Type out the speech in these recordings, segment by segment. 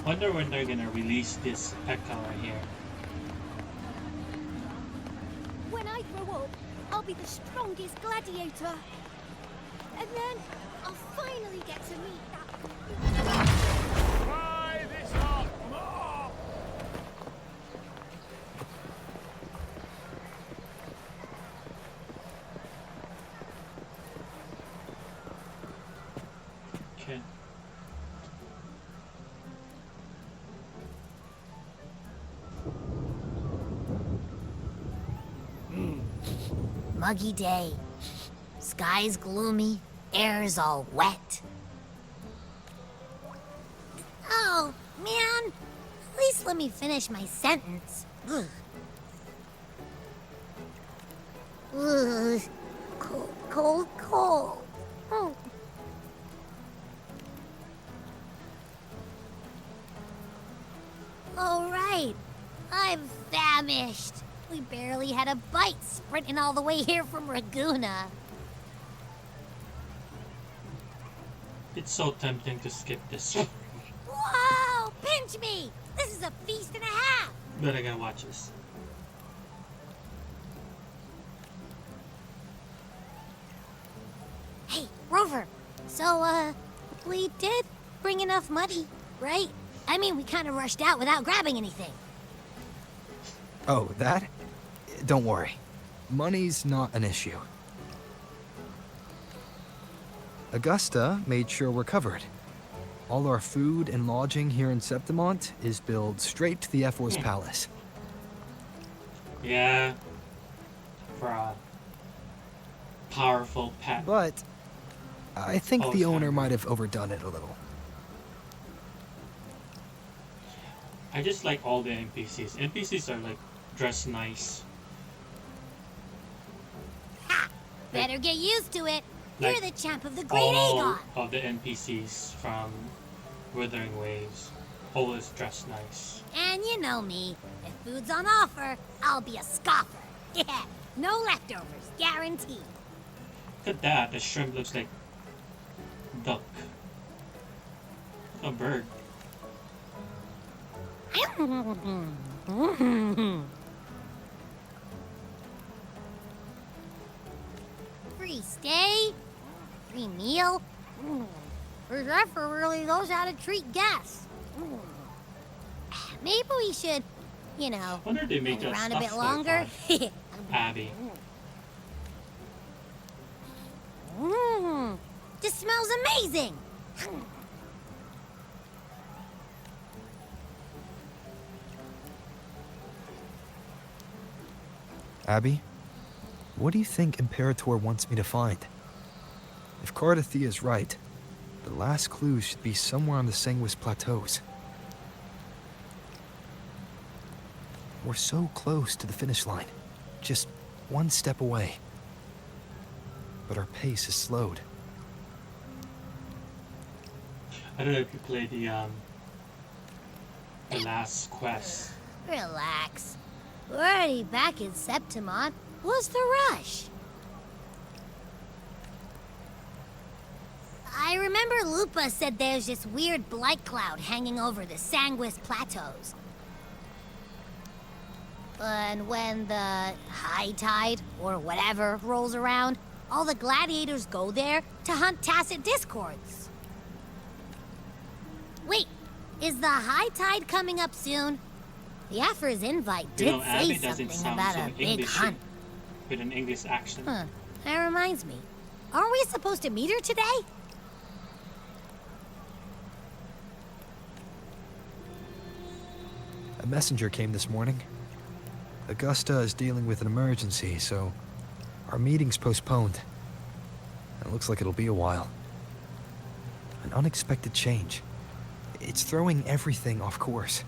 Wonder when they're gonna release this Echo right here. When I grow up, I'll be the strongest gladiator. And then I'll finally get to meet that... Try this up more! Okay. Muggy day. Sky's gloomy, air's all wet. Oh, man. At least let me finish my sentence. Ugh. Ugh. Cold, cold, cold. Oh. All right. I'm famished. We barely had a bite sprinting all the way here from Ragusa. It's so tempting to skip this. Whoa! Pinch me! This is a feast and a half! But I gotta watch this. Hey, Rover. So, we did bring enough money, right? I mean, we kind of rushed out without grabbing anything. Oh, that? Don't worry. Money's not an issue. Augusta made sure we're covered. All our food and lodging here in Septimont is billed straight to the Ephor's palace. Yeah. For a powerful pet. But I think the owner family. might have overdone it a little. I just like all the NPCs. NPCs are like dressed nice. Ha! Better get used to it. Like, You're the champ of the Great all Aegon. of the NPCs from Wuthering Waves always dress nice. And you know me. If food's on offer, I'll be a scoffer. Yeah, no leftovers, guaranteed. Look at that. The shrimp looks like duck. A bird. Free stay, free meal. Ephor really knows how to treat guests. Maybe we should, you know, Wonder if they make hang that around a stuff bit longer. Abby. This smells amazing. Abby, what do you think Imperator wants me to find? If Cardathia is right, the last clue should be somewhere on the Sanguis Plateaus. We're so close to the finish line, just one step away. But our pace is slowed. I don't know if you played the last quest. Relax. We're already back in Septimont. What's the rush? I remember Lupa said there's this weird blight cloud hanging over the Sanguis Plateaus. And when the high tide, or whatever, rolls around, all the gladiators go there to hunt tacit discords. Wait, is the high tide coming up soon? The Ephor's invite You did know, say Abby doesn't something sound about so a big English hunt. with an English accent. Huh, that reminds me. Aren't we supposed to meet her today? A messenger came this morning. Augusta is dealing with an emergency, so our meeting's postponed. It looks like it'll be a while. An unexpected change. It's throwing everything off course.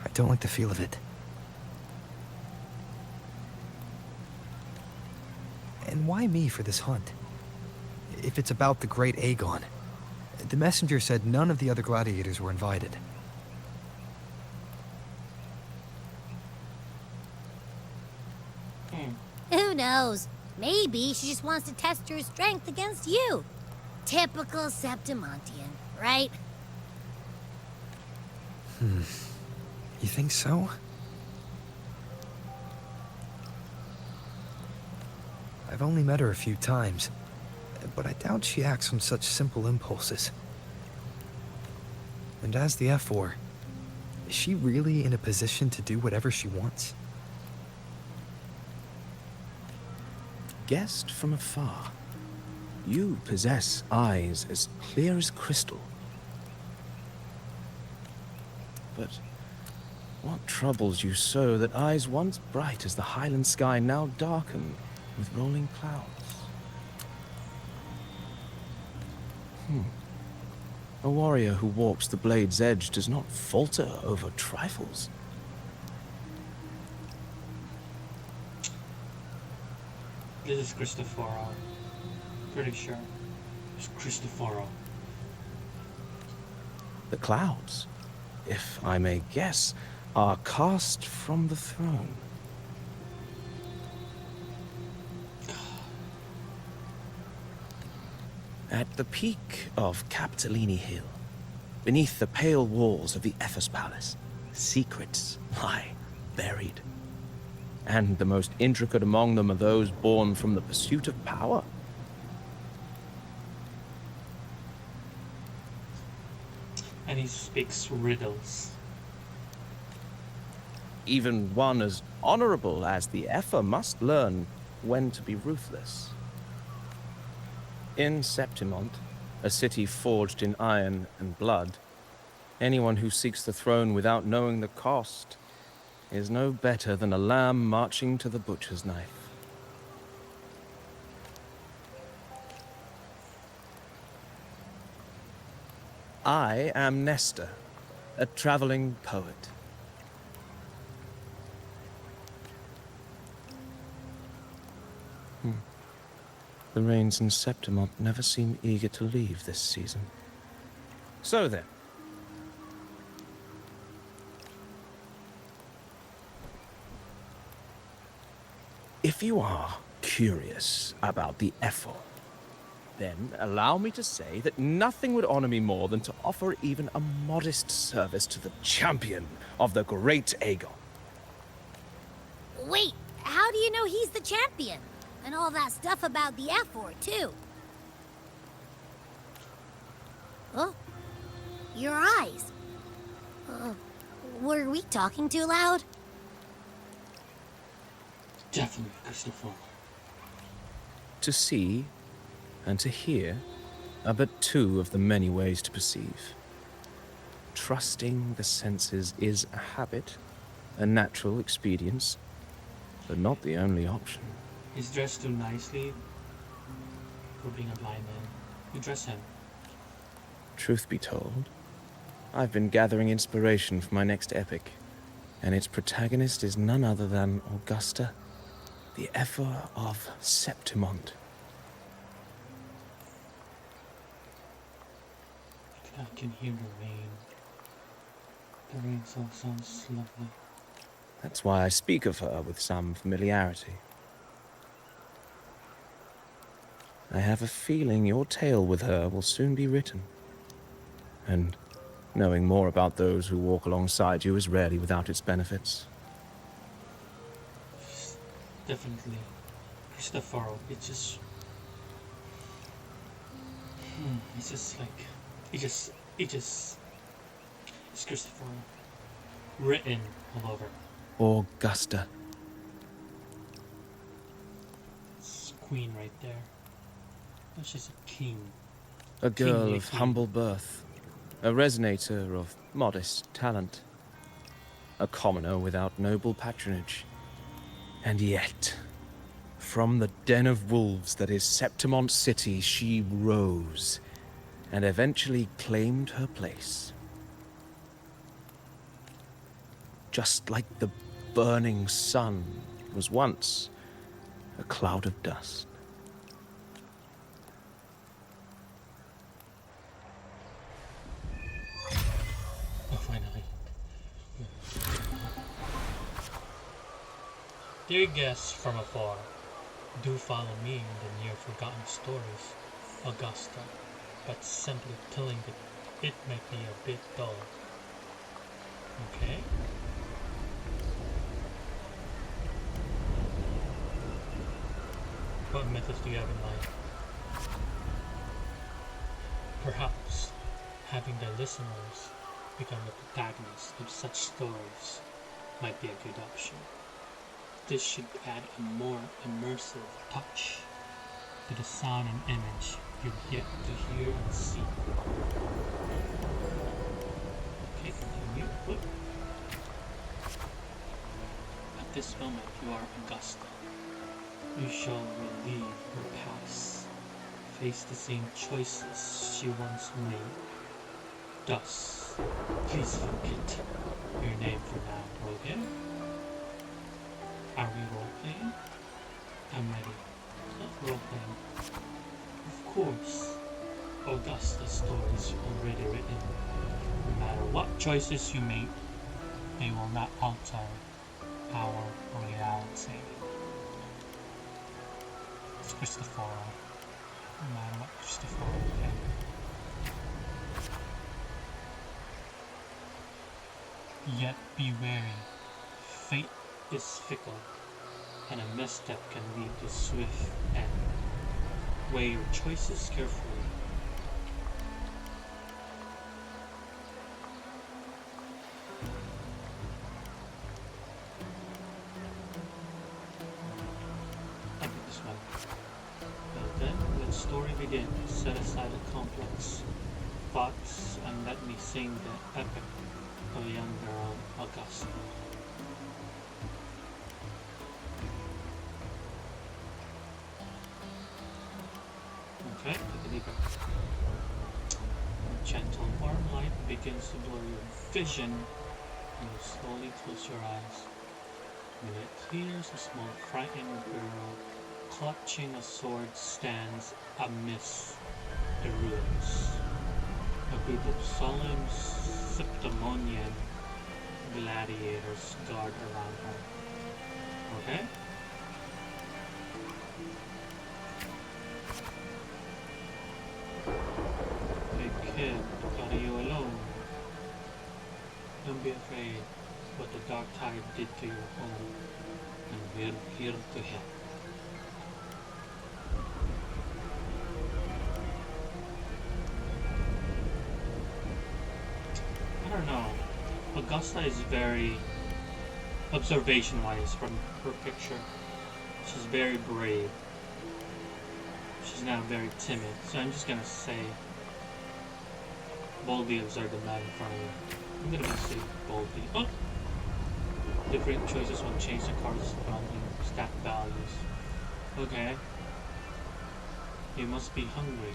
I don't like the feel of it. And why me for this hunt? If it's about the Great Aegon. The messenger said none of the other gladiators were invited. Who knows? Maybe she just wants to test her strength against you. Typical Septimontian, right? You think so? I've only met her a few times, but I doubt she acts on such simple impulses. And as the Ephor, is she really in a position to do whatever she wants? Guessed from afar, you possess eyes as clear as crystal. But what troubles you so that eyes once bright as the highland sky now darken with rolling clouds? A warrior who walks the blade's edge does not falter over trifles. This is Cristoforo. Pretty sure. It's Cristoforo. The clouds, if I may guess, are cast from the throne. At the peak of Capitolini Hill, beneath the pale walls of the Ephor's palace, secrets lie buried. And the most intricate among them are those born from the pursuit of power. And he speaks riddles. Even one as honorable as the Ephor must learn when to be ruthless. In Septimont, a city forged in iron and blood, anyone who seeks the throne without knowing the cost is no better than a lamb marching to the butcher's knife. I am Nestor, a traveling poet. The rains in Septimont never seem eager to leave this season. So then. If you are curious about the Ephor, then allow me to say that nothing would honor me more than to offer even a modest service to the champion of the great Aegon. Wait, how do you know he's the champion? And all that stuff about the Ephor, too. Oh, your eyes. Were we talking too loud? Definitely Cristoforo. To see and to hear are but two of the many ways to perceive. Trusting the senses is a habit, a natural expedience, but not the only option. He's dressed too nicely for being a blind man. You dress him. Truth be told, I've been gathering inspiration for my next epic, and its protagonist is none other than Augusta, the Ephor of Septimont. I can hear the rain. The rain song sounds lovely. That's why I speak of her with some familiarity. I have a feeling your tale with her will soon be written. And knowing more about those who walk alongside you is rarely without its benefits. Definitely. Cristoforo, it's just... it's just like... It's Cristoforo. Written all over. Augusta. It's queen right there. Oh, she's a king. A girl Kingly of queen. humble birth. A resonator of modest talent. A commoner without noble patronage. And yet, from the den of wolves that is Septimont City, she rose and eventually claimed her place. Just like the burning sun was once a cloud of dust. Oh, finally. Dear guests from afar, do follow me in the near forgotten stories, Augusta, but simply telling it might be a bit dull. Okay. What methods do you have in mind? Perhaps having the listeners become the protagonists of such stories might be a good option. This should add a more immersive touch to the sound and image you get to hear and see. Okay, continue. Whoop. At this moment, you are Augusta. You shall relive her past, face the same choices she once made. Thus, please forget your name for now, okay? Are we role-playing? I'm ready. Role-playing. Of course, Augusta's story is already written. No matter what choices you make, they will not alter our reality. It's Christopher. No matter what Christopher will think. Yet be wary. Fate is fickle, and a misstep can lead to swift end. Weigh your choices carefully. I think this one. Well then, let story begin. Set aside the complex thoughts and let me sing the epic of a young girl, Augusta. Okay, take a deep breath. A gentle warm light begins to blur your vision, and you slowly close your eyes. When it clears, a small frightened girl clutching a sword stands amidst the ruins. A group of solemn Septimonian gladiators guard around her. Okay? Hey kid, are you alone? Don't be afraid what the dark tide did to your home, and we're here to help. I don't know. Augusta is very, observation-wise from her picture, she's very brave. She's not very timid, so I'm just gonna say, boldly observe the man in front of you. I'm gonna say boldly. Oh! Different choices will change the cards from your stat values. Okay. You must be hungry.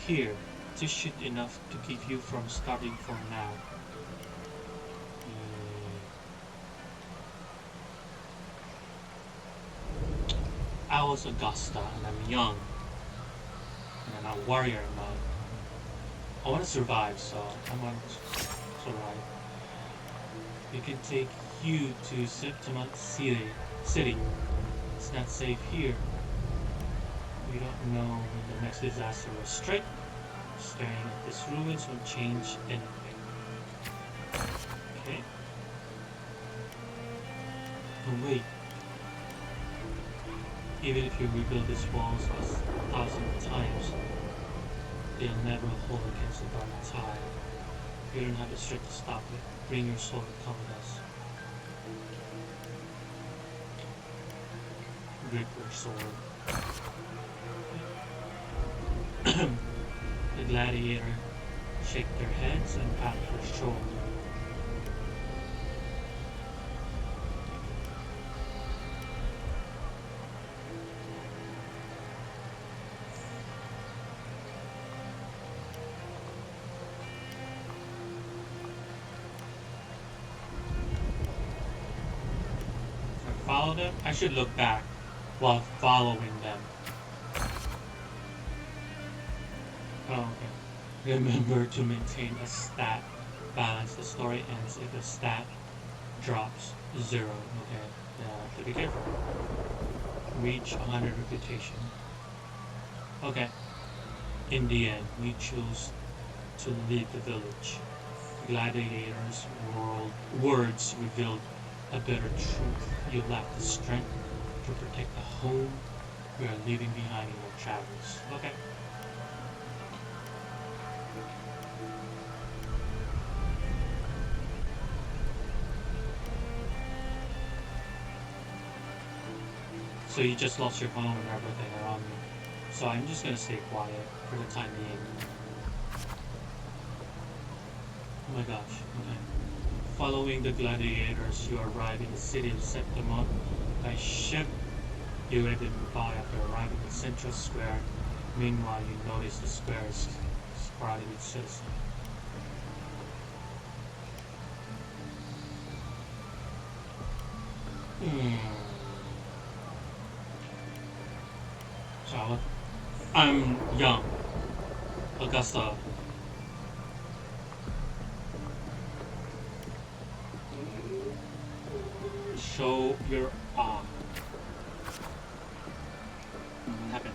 Here, this should enough to keep you from starving for now. I was Augusta and I'm young. And I'm a warrior in mind. I want to survive, so I want to survive. We can take you to Septima City. It's not safe here. We don't know when the next disaster will strike. Staring at these ruins will change anything. Okay. But wait. Even if you rebuild these walls 1,000 times, they'll never hold against the dark tide. You don't have the strength to stop it. Bring your sword and come with us. Grip your sword. The gladiator shake their heads and pat your shoulder. Follow them? I should look back while following them. Oh, okay. Remember to maintain a stat balance. The story ends if the stat drops 0. Okay, to be careful. Reach 100 reputation. Okay. In the end, we choose to leave the village. Gladiators' words revealed a bitter truth. You lack the strength to protect the home you are leaving behind in your travels. Okay. So you just lost your home and everything around you. So I'm just gonna stay quiet for the time being. Oh my gosh, okay. Following the gladiators, you arrive in the city of Septimon by ship. You exit by after arriving at Central Square. Meanwhile, you notice the square is crowded with citizens. So, I'm young. Augusta. Show your arm. What happened?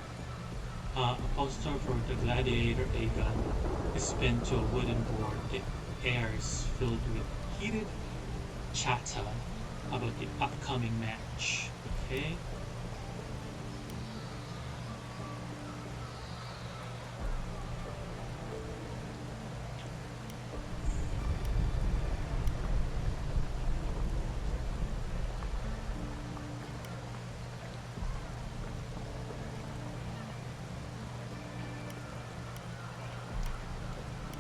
A poster for the gladiator Aegon is pinned to a wooden board. The air is filled with heated chatter about the upcoming match. Okay?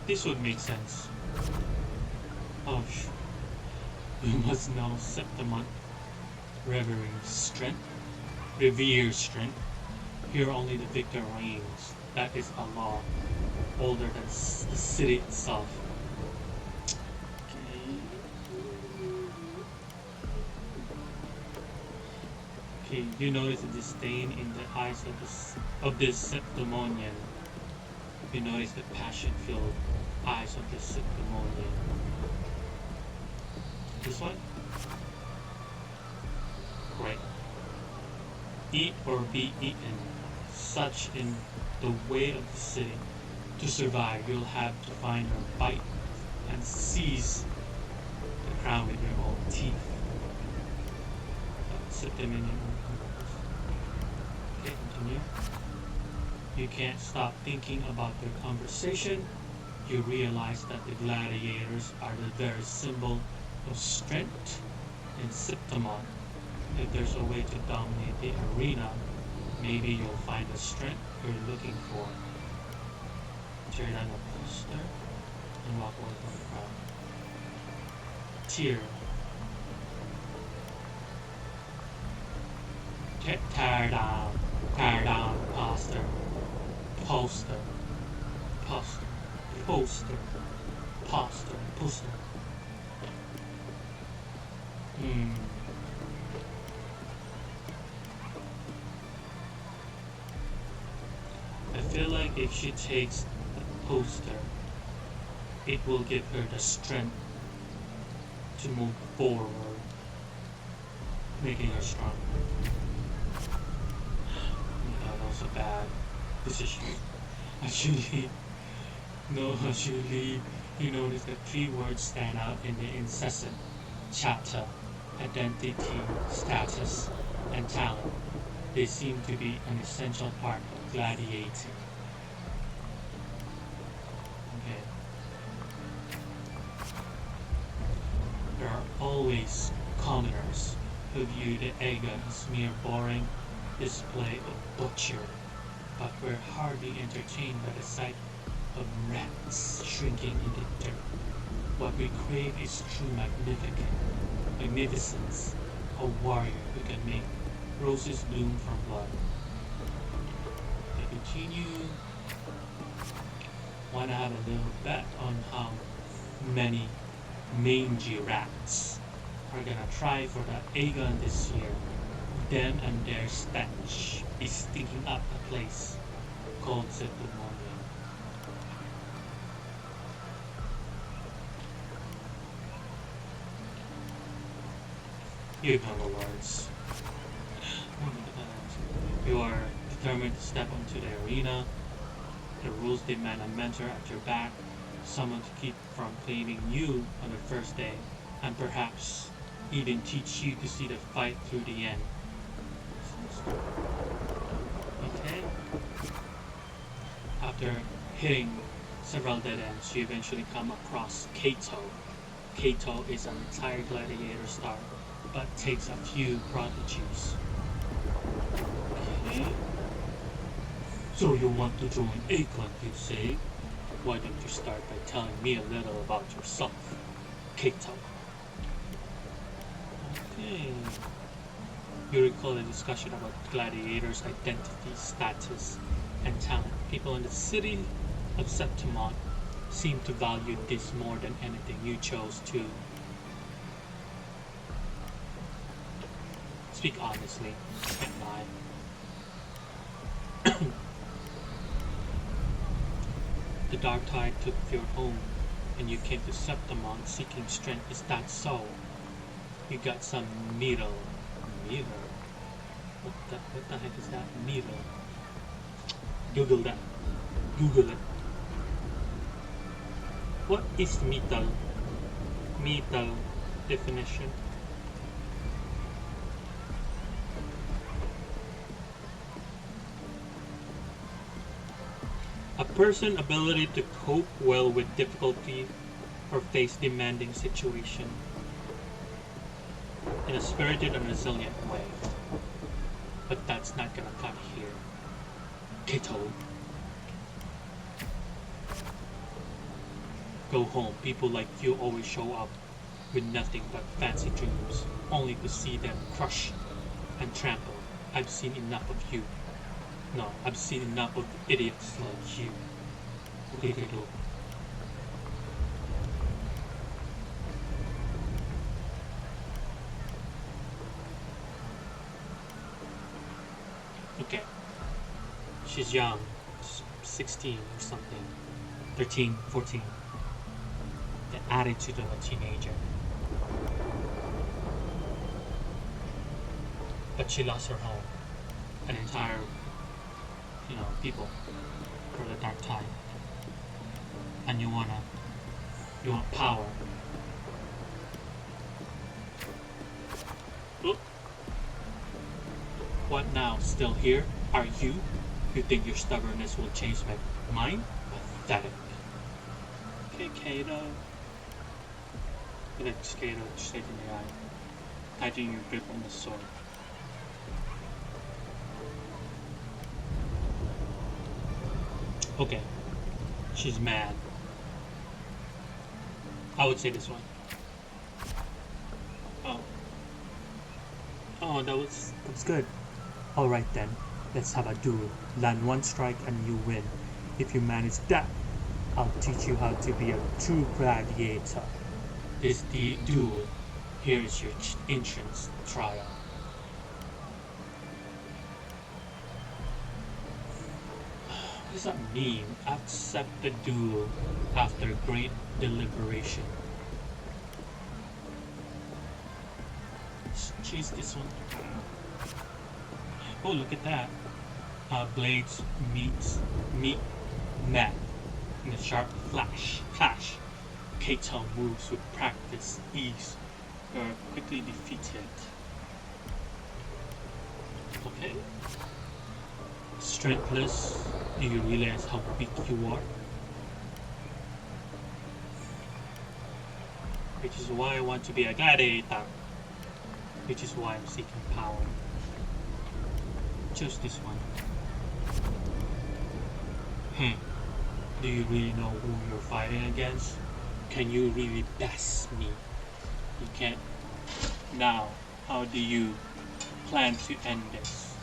This would make sense. Oh, you must know Septimon revere strength. Here only the victor reigns. That is a law older than the city itself. Okay, you notice a disdain in the eyes of this Septimonian. You notice the passion-filled eyes of the Septimonian. This one? Great. Eat or be eaten. Such in the way of the city. To survive, you'll have to find or bite and seize the crown with your own teeth. Septimonian. Okay, continue. You can't stop thinking about their conversation. You realize that the gladiators are the very symbol of strength in Septimon. If there's a way to dominate the arena, maybe you'll find the strength you're looking for. Tear down the poster and walk away from the crowd. Tear. Tear down the poster. Poster. I feel like if she takes the poster, it will give her the strength to move forward, making her stronger. That was a bad decision. Actually, you notice that 3 words stand out in the incessant chatter: identity, status, and talent. They seem to be an essential part of gladiating. Okay. There are always commoners who view the Aegon as mere boring display of butchery, but we're hardly entertained by the sight of rats shrinking in the dirt. What we crave is true magnificence, a warrior who can make roses bloom from blood. I continue. Wanna have a little bet on how many mangy rats are gonna try for the Aegon this year? Them and their stench is stinking up a place called Septimonian. You ignore the words. You are determined to step onto the arena. The rules demand a mentor at your back, someone to keep from claiming you on the first day, and perhaps even teach you to see the fight through the end. Okay? After hitting several dead ends, you eventually come across Kato. Kato is a retired gladiator star, but takes a few prodigies. Okay. So you want to join Akon, you say? Why don't you start by telling me a little about yourself, Kato? Okay. You recall a discussion about gladiators' identity, status, and talent. People in the city of Septimont seem to value this more than anything. You chose to speak honestly and lie. The dark tide took your home, and you came to Septimont seeking strength. Is that so? You got some needle. Needle? What the heck is that? Needle. Google that. Google it. What is metal? Metal definition. A person's ability to cope well with difficulty or face demanding situation in a spirited and resilient way. But that's not gonna cut here. Kato. Go home. People like you always show up with nothing but fancy dreams, only to see them crushed and trampled. I've seen enough of you. No, I've seen enough of idiots like you. Kato. Okay. She's young. 16 or something. 13, 14. The attitude of a teenager. But she lost her home. An entire, people for the dark tide. And you want power. Oop. What now? Still here? Are you? You think your stubbornness will change my mind? Pathetic. Okay, Kato. You look Kato straight in the eye, tightening your grip on the sword. Okay. She's mad. I would say this one. Oh, that's good. Alright then, let's have a duel. Land one strike and you win. If you manage that, I'll teach you how to be a true gladiator. This is the duel. Here is your entrance trial. What does that mean? Accept the duel after great deliberation. Let's chase this one. Oh, look at that. Blades meet met in a sharp clash. Kato moves with practice, ease. You are quickly defeated. Okay. Strengthless. Do you realize how weak you are? Which is why I want to be a gladiator. Which is why I'm seeking power. Choose this one. Do you really know who you're fighting against? Can you really best me? You can't. Now, how do you plan to end this?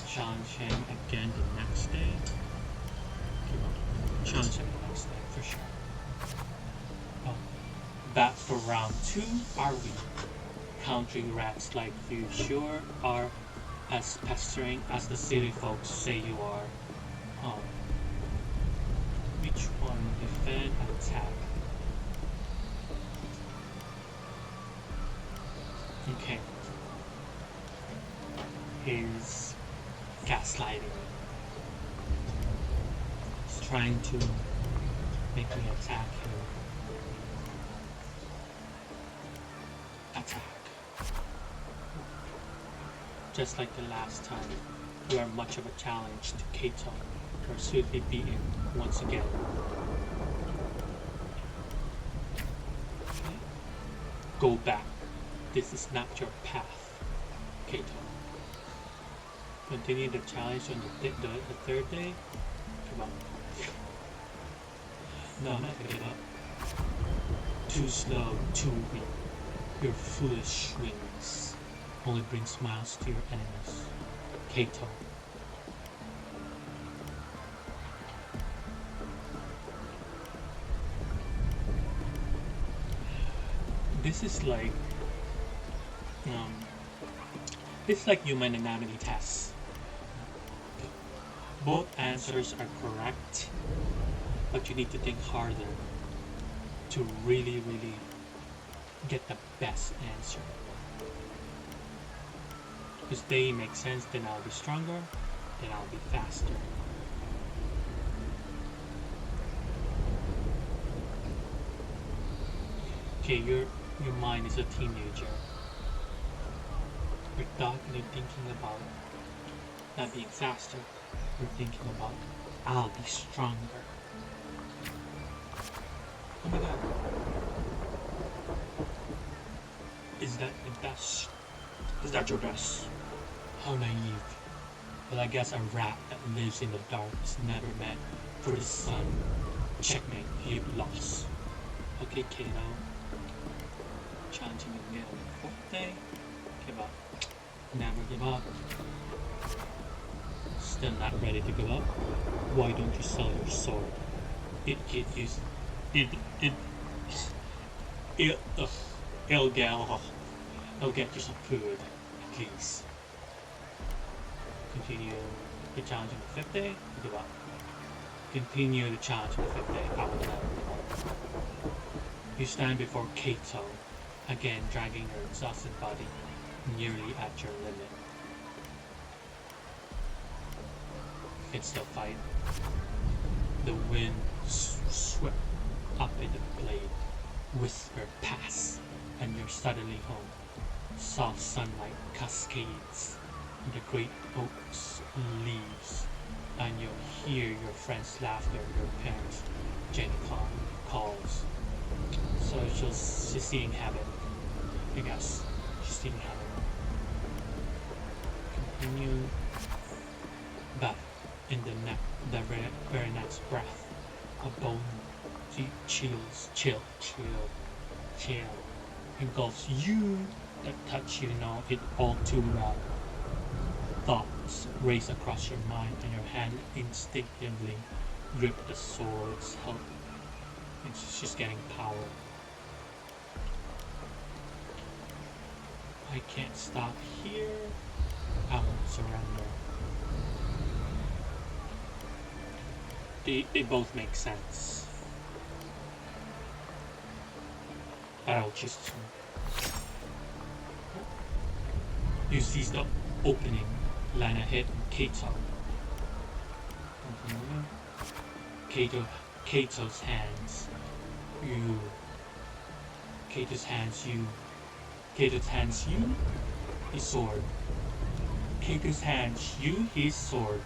Challenge him again the next day? Challenge him the next day, for sure. Oh, back for round 2, are we? Country rats like you sure are as pestering as the city folks say you are. Oh. Which one? Defend, attack. Okay. Here's gaslighting. He's trying to Make me attack here. Attack. Just like the last time, you are much of a challenge to Kato. You are swiftly beaten once again. Okay. Go back. This is not your path, Kato. Continue the challenge on the third day. Come on. No, I'm not gonna give up. Too slow, too weak. Your foolish swings only bring smiles to your enemies. Kato. This is like human anatomy tests. Both answers are correct, but you need to think harder to really get the best answer. Because they make sense, then I'll be stronger, then I'll be faster. Okay, your mind is a teenager. You're talking and thinking about not being faster. You're thinking about I'll be stronger. Oh my god. Is that the best? Is that your best? How naive. Well, I guess a rat that lives in the dark is never meant for the sun. Checkmate, you lost. Okay, Kato. Challenging again on the fourth day. Give up. Never give up. Still not ready to give up? Why don't you sell your sword? It'll get you some food, at least. Continue the challenge on the fifth day, give up. Continue the challenge on the fifth day, I will never give up. You stand before Kato, again dragging your exhausted body nearly at your limit. You can still fight. The wind swept up in the blade, whispered past, and you're suddenly home. Soft sunlight cascades in the great oak's leaves, and you'll hear your friends' laughter, your parents' Jenny calls. So she's seeing heaven. I guess she's seeing heaven. Continue, but in the very next breath, a bone chill engulfs you that touch you know it all too well. Thoughts race across your mind and your hand instinctively grip the sword's hilt. It's just getting power. I can't stop here. I won't surrender. They both make sense. But I'll choose this one. You seize the opening, line ahead, Kato. Kato's hands. Kato's hands you his sword. Kato's hands you his sword.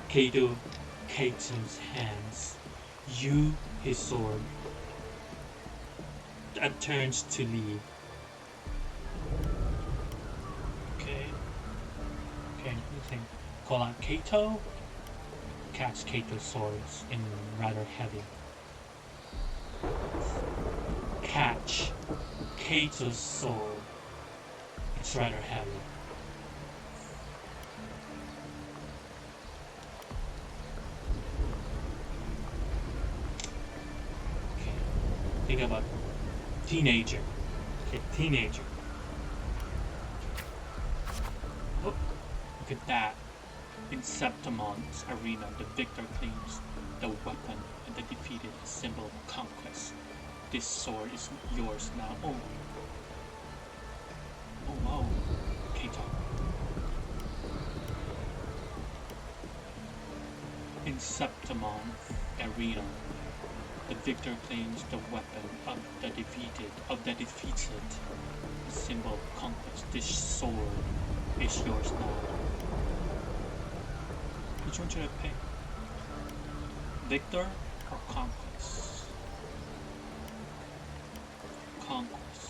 Kato's hands you his sword. That turns to leave. Okay, you think call out Kato. Catch Kato's swords in rather heavy. Catch Kato's sword. It's rather heavy. Okay. Think about teenager. Okay, teenager. Oh, look at that. In Septimon's arena, the victor claims the weapon and the defeated a symbol of conquest. This sword is yours now. Oh wow, Kato. In Septimon Arena, the victor claims the weapon of the defeated. A symbol of conquest. This sword is yours now. Which one should I pick? Victor or conquest? Conquest.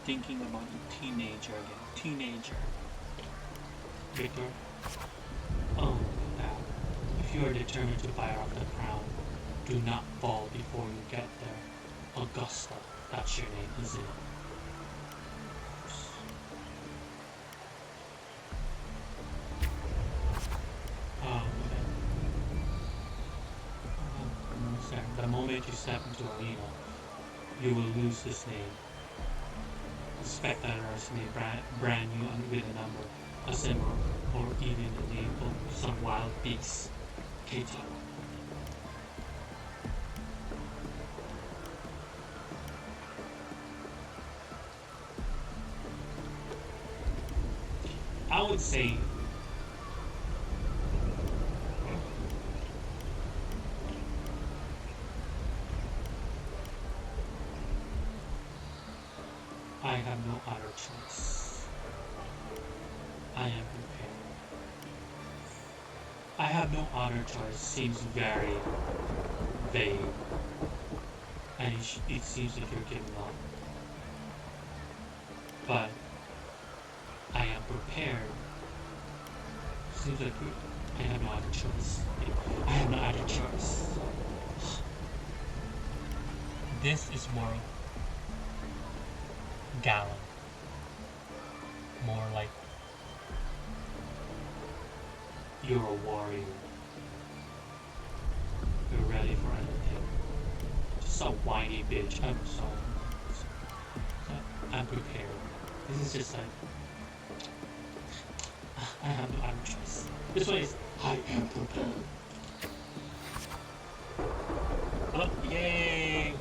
Thinking about a teenager again. Teenager. Victor. Oh, now. If you are determined to fire off the crown, do not fall before you get there. Augusta, that's your name, isn't it? Oh, okay. The moment you step into arena, you will lose this name. The spectators may brand you with a number, a symbol, or even the name of some wild beast. Kato. I would say I have no other choice. I am prepared. I have no other choice seems very vague. And it seems like you're giving up. But I am prepared. Seems like I have no other choice. I have no other choice. This is more gallant. More like you're a warrior. You're ready for anything. Just a whiny bitch. I'm sorry. I'm prepared. This is just like I have no other choice. This one is I am prepared. Oh, yay!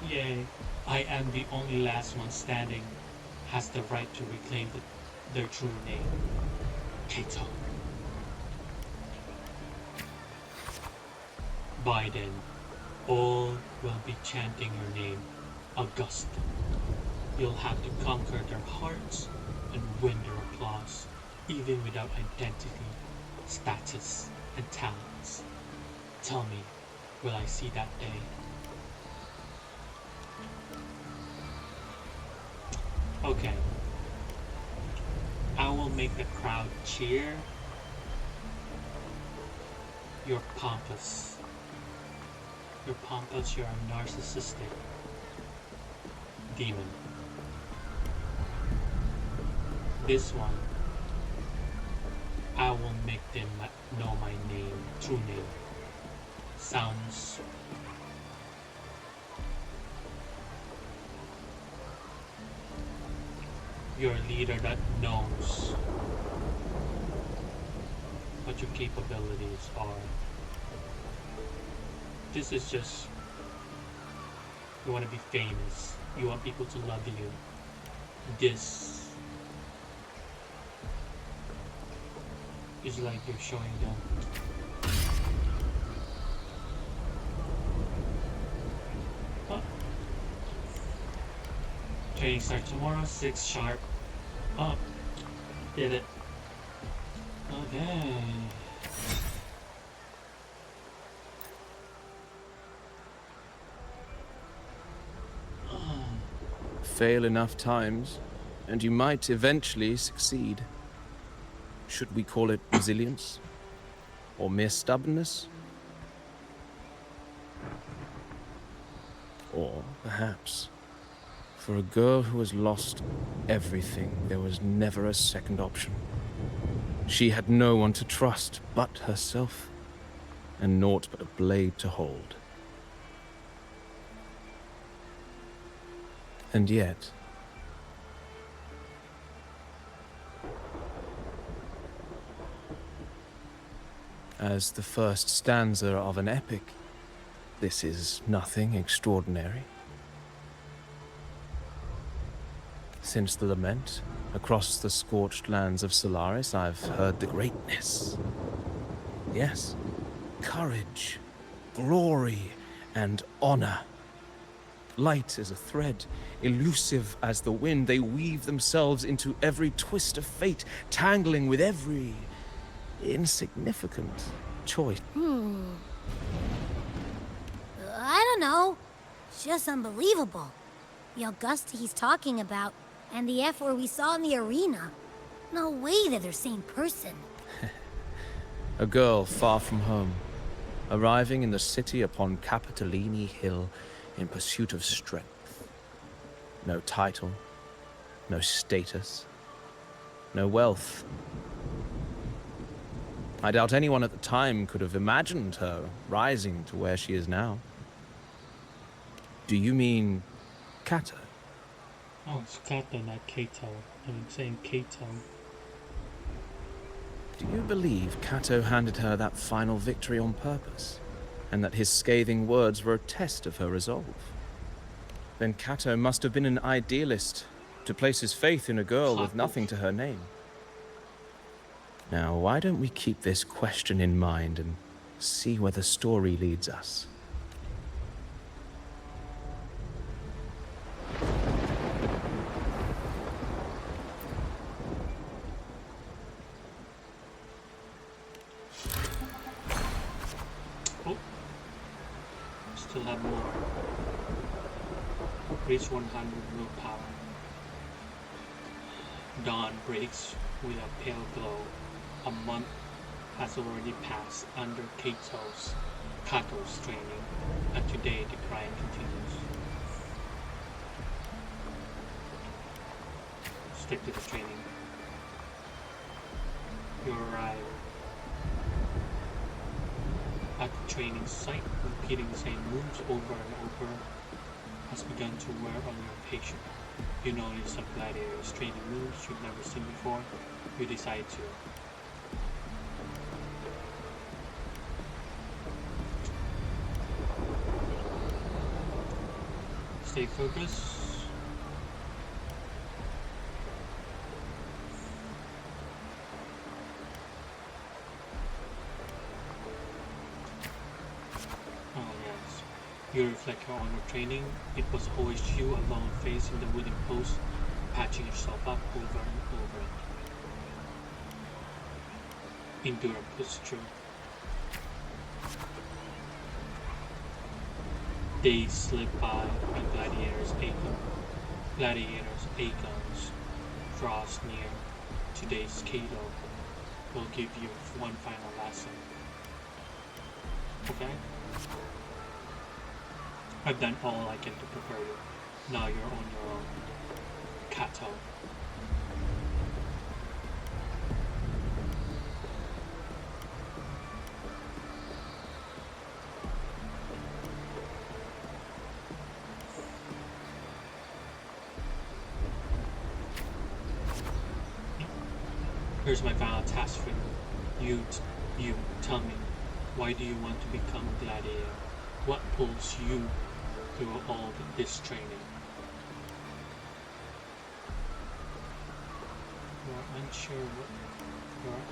Yay! I am the only last one standing. Has the right to reclaim their true name. Kato. By then, all will be chanting your name, Augusta. You'll have to conquer their hearts and win their applause, even without identity, status, and talents. Tell me, will I see that day? Okay. I will make the crowd cheer. You're pompous. You're pompous, you're a narcissistic demon. This one, I will make them know my name, true name. Sounds you're a leader that knows what your capabilities are. This is just, you want to be famous. You want people to love you. This is like you're showing them. Huh? Training starts tomorrow, 6 sharp. Oh, did it. Okay. Fail enough times, and you might eventually succeed. Should we call it resilience? Or mere stubbornness? Or perhaps, for a girl who has lost everything, there was never a second option. She had no one to trust but herself, and naught but a blade to hold. And yet, as the first stanza of an epic, this is nothing extraordinary. Since the lament, Across the scorched lands of Solaris, I've heard the greatness. Yes, courage, glory, and honor. Light as a thread, elusive as the wind, they weave themselves into every twist of fate, tangling with every insignificant choice. I don't know. It's just unbelievable. The Augusta he's talking about, and the Ephor we saw in the arena. No way they're the same person. A girl far from home, arriving in the city upon Capitolini Hill in pursuit of strength. No title, no status, no wealth. I doubt anyone at the time could have imagined her rising to where she is now. Do you mean Kato? Oh, it's Kato, not Kato. I'm saying Kato. Do you believe Kato handed her that final victory on purpose, and that his scathing words were a test of her resolve? Then Kato must have been an idealist, to place his faith in a girl with nothing to her name. Now, why don't we keep this question in mind and see where the story leads us? Oh, still have more. Reach 100 willpower. Dawn breaks with a pale glow. A month has already passed under Kato's training, and today the grind continues. Stick to the training. You arrive at the training site, repeating the same moves over and over has begun to wear on your patient. You notice some gladiators training moves you've never seen before. You decide to. Stay focused. Oh yes. You reflect on your training. It was always you alone facing the wooden post, patching yourself up over and over. Endure posture. Days slip by and gladiators' Agons draws near. Today's Cato will give you one final lesson. Okay? I've done all I can to prepare you. Now you're on your own. Kato. Here's my final task for you. You tell me, why do you want to become a gladiator? What pulls you through all this training? You're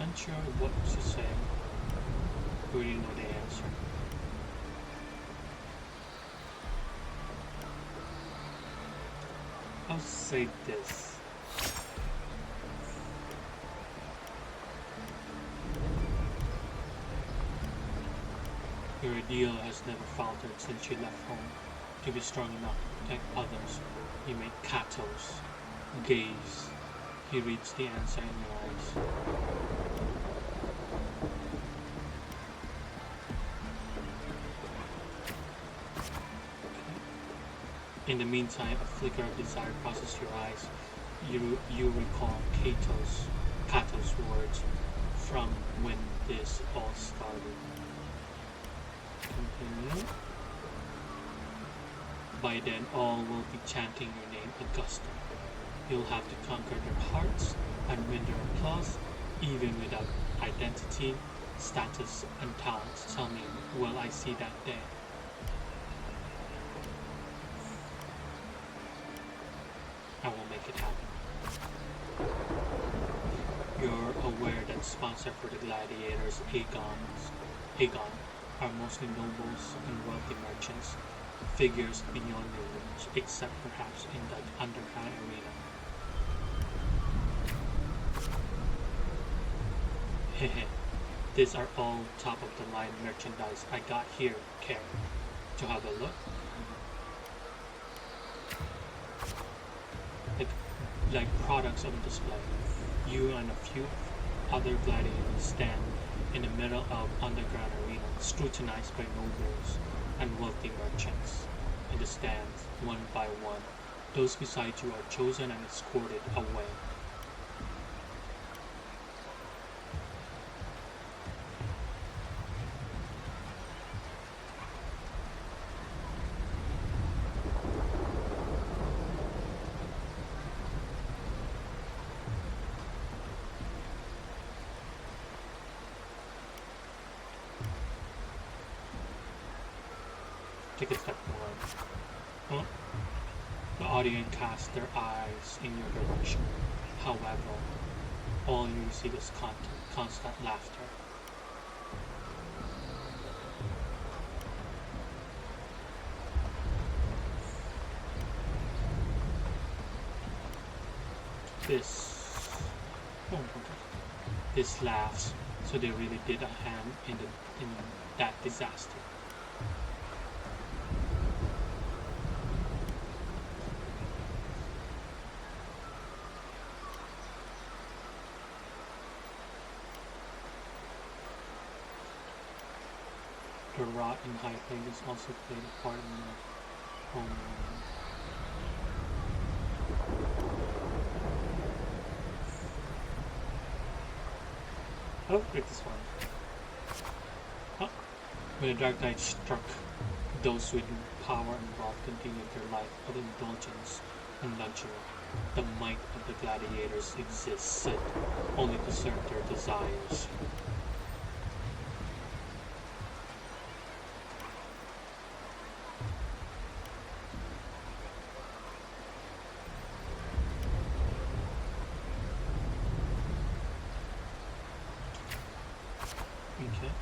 unsure what to say. You already know the answer. I'll say this. Your ideal has never faltered since you left home. To be strong enough to protect others, you make Kato's gaze. He reads the answer in your eyes. In the meantime, a flicker of desire crosses your eyes. You recall Kato's words from when this all started. Continue. By then, all will be chanting your name, Augusta. You'll have to conquer their hearts and win their applause, even without identity, status, and talents. Tell me, will I see that day? I will make it happen. aware that sponsor for the gladiators, Aegon, are mostly nobles and wealthy merchants, figures beyond your reach, except perhaps in the underground arena. Hehe, these are all top-of-the-line merchandise I got here, care to have a look? Like products on display. You and a few other gladiators stand in the middle of underground arena, scrutinized by nobles and wealthy merchants. In the stands, one by one, those beside you are chosen and escorted away. Take a step forward. The audience casts their eyes in your direction. However, all you receive is constant laughter. This laughs, so they really did a hand in that disaster. The rot in high places also played a part in the home run. Oh, take this one. Huh? When the dark night struck, those with power and wealth continued their life of indulgence and luxury. The might of the gladiators existed only to serve their desires. Okay.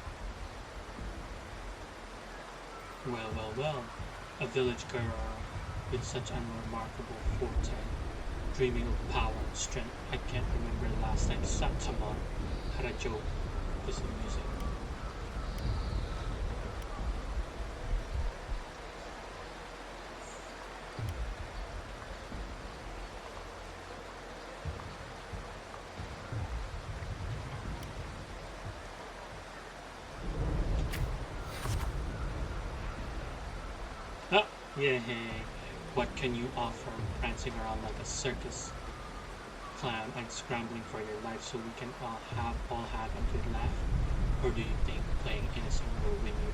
Well. A village girl with such unremarkable forte, dreaming of power and strength. I can't remember the last time Satamon had a joke this amusing. Yeah, hey, what can you offer? Prancing around like a circus clown and scrambling for your life so we can all have a good laugh? Or do you think playing innocent will win you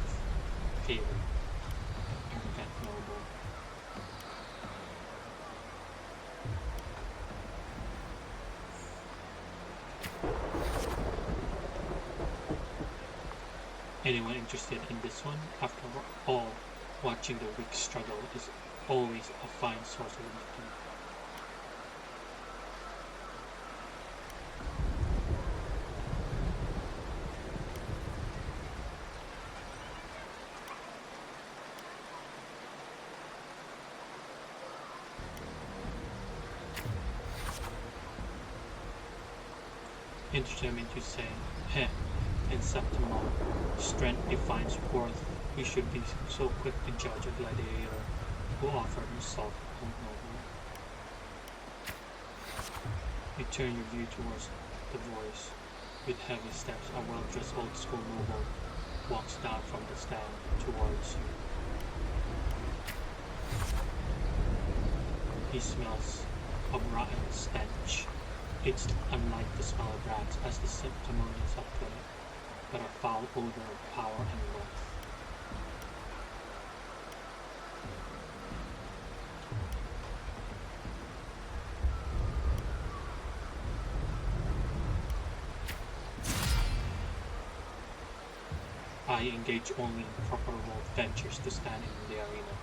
favor? Arrogant noble. Anyone interested in this one? After all, watching the weak struggle is always a fine source of entertainment. Entertainment, you say? Heh. In September, strength defines worth. We should be so quick to judge a gladiator who offered himself unnoble. You turn your view towards the voice. With heavy steps, a well-dressed old-school noble walks down from the stand towards you. He smells of rotten stench. It's unlike the smell of rats as the ceremonies have put it, but a foul odor of power and wealth. I engage only in profitable ventures to stand in the arena.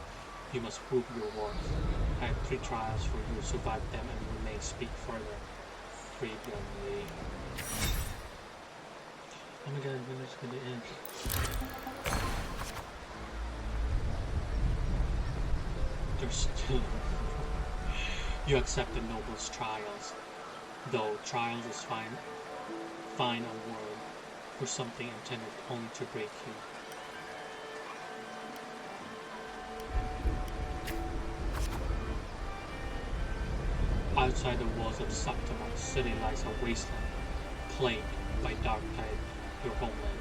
You must prove your worth. I have 3 trials for you. Survive them and you may speak further. Freedom. Oh my god, when is it going to end? There's still... You accept the noble's trials, though trials is fine a word for something intended only to break you. Outside the walls of Septimum city lies a wasteland, plagued by dark tide, your homeland.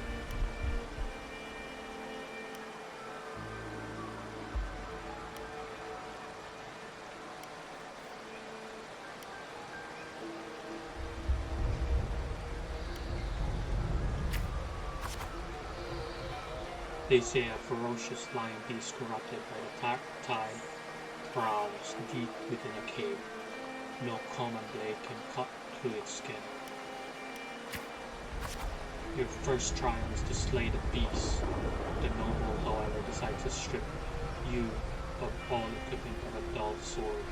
They say a ferocious lion beast corrupted by the tide prowls deep within a cave. No common blade can cut through its skin. Your first trial is to slay the beast. The noble, however, decides to strip you of all equipment of a dull sword.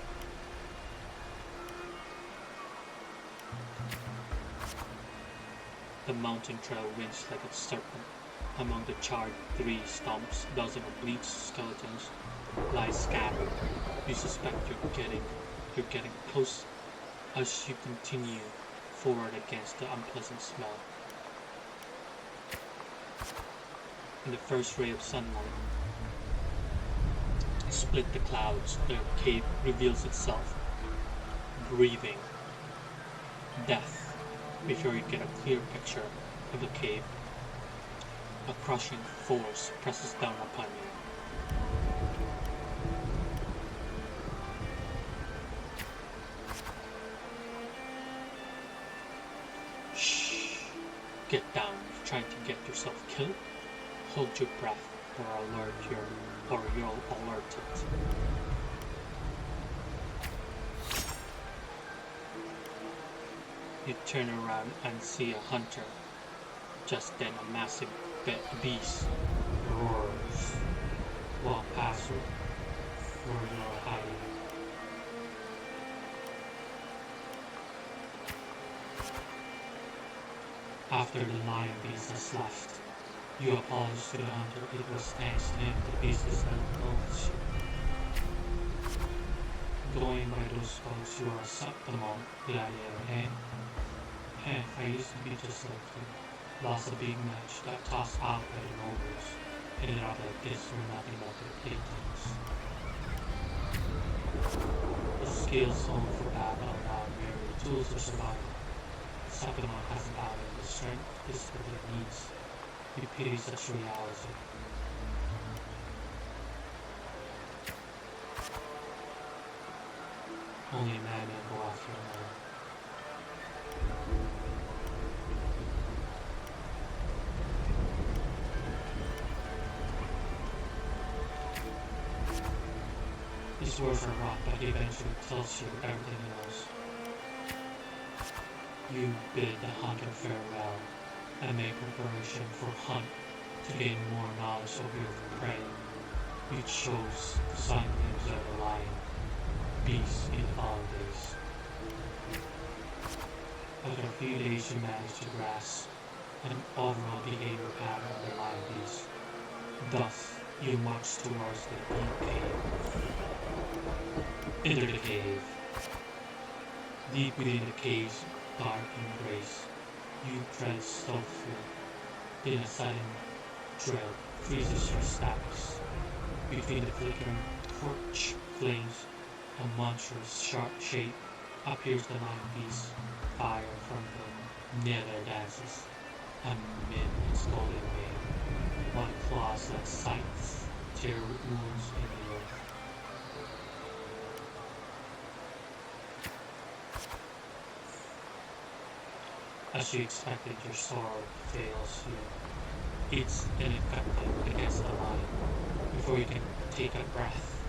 The mountain trail winds like a serpent. Among the charred tree stumps, dozens of bleached skeletons lie scattered. You suspect you're getting close as you continue forward against the unpleasant smell. In the first ray of sunlight, split the clouds, the cave reveals itself, breathing death. Before you get a clear picture of the cave, a crushing force presses down upon you. Shh. Get down. You're trying to get yourself killed? Hold your breath or you'll alert it. You turn around and see a hunter. Just then a massive beast roars. Walk past where you're hiding. After the lion beast has left, you apologize to the hunter. It was thanks to him the beast is not noticed you. Going by those folks, you are a Septimum gladiator, eh? I used to be just like you. Lost a big match, got tossed out by the nobles. Ended up like this for nothing but their playthings. The skills honed for battle are now merely tools of survival. Septimum hasn't valued the strength physically it needs. We pity such reality. Only a madman go after a man. These words are rough, but he eventually tells you everything he knows. You bid the hunter farewell and make preparation for hunt to gain more knowledge of your prey. You chose to sign the names of the lion, beast in the following days. After a few days you managed to grasp an overall behavior pattern of the lion beast. Thus, you march towards the deep cave. Enter the cave. Deep within the cave's dark embrace, you tread stealthily. Then a sudden dread freezes your steps. Between the flickering torch flames, a monstrous sharp shape appears the lion beast. Fire from the nether dances amid its golden mane, while claws like scythes tear wounds in the earth. As you expected, your sword fails you. It's ineffective against the lion. Before you can take a breath,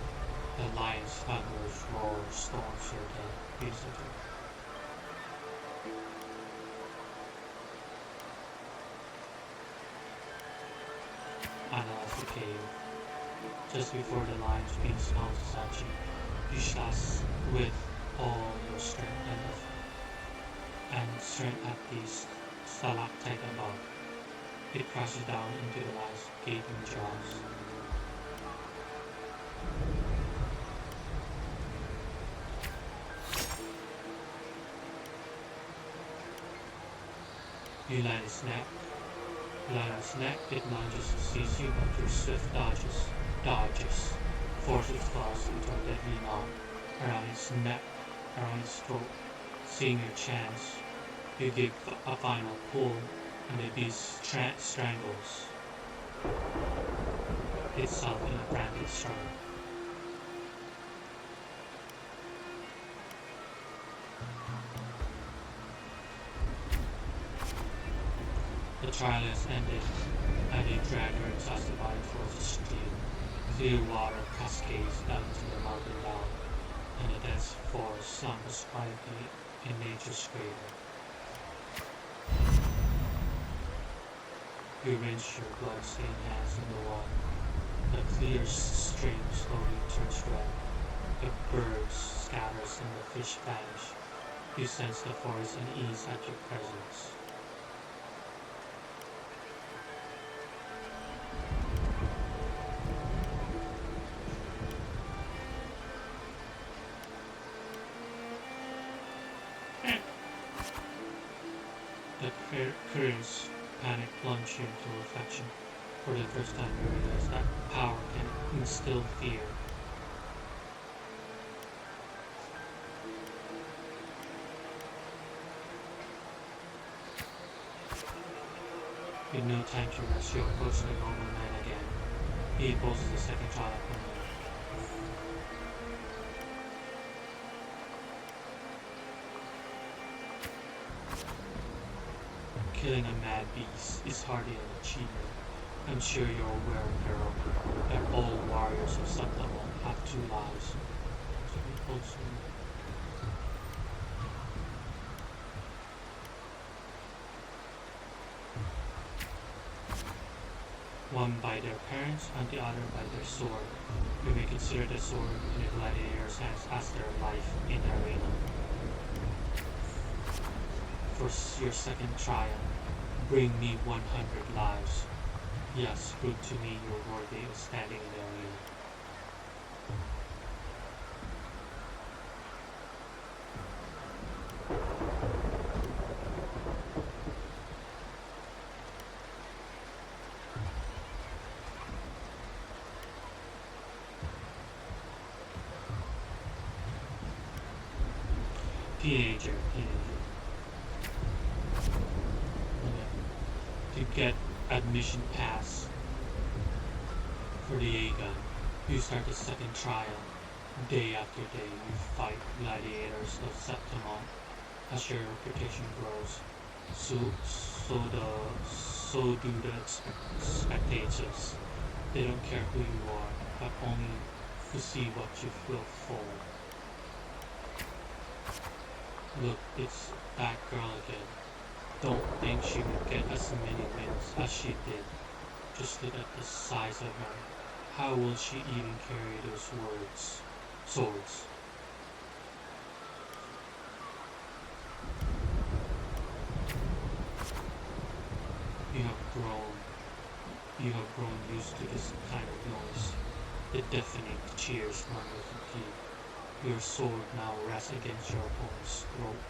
the lion's thunderous roar storms your den musically. Analyze the cave. Just before the lion's beast pounces at you, you shout with all your strength and strength at the stalactite above. It crashes down into the last gaping jaws. You land a snack. Land a snack, it lunges to seize you, but your swift dodges, force its claws into a deadly knot around its neck, around its throat. Seeing your chance, you give a final pull, and the beast strangles itself in a frantic struggle. The trial has ended, and they drag her exhausted body towards the stream. Clear water cascades down to the mountain valley, and a dense forest slumbers quietly in nature's cradle. You rinse your blood-stained hands in the water. The clear stream slowly turns red. The birds scatters and the fish vanish. You sense the forest unease at your presence. The currents panic plunge you into reflection. For the first time you realize that power can instill fear. With no time to rest, you approach the normal man again. He imposes a second trial upon you. Killing a mad beast is hardly an achievement. I'm sure you're aware, girl, that all warriors of September have 2 lives. So we also one by their parents and the other by their sword. You may consider the sword in a gladiator's hands as their life in the arena. For your second trial, bring me 100 lives. Yes, prove to me you're worthy of standing in the arena. Teenager. To get admission pass for the A-gun, you start the second trial. Day after day, you fight gladiators of Septimon. As your reputation grows, so do the spectators. They don't care who you are, but only to see what you will fall. Look, it's that girl again. Don't think she would get as many wins as she did. Just look at the size of her. How will she even carry those swords? You have grown used to this kind of noise. The deafening cheers run with fatigue. Your sword now rests against your opponent's throat.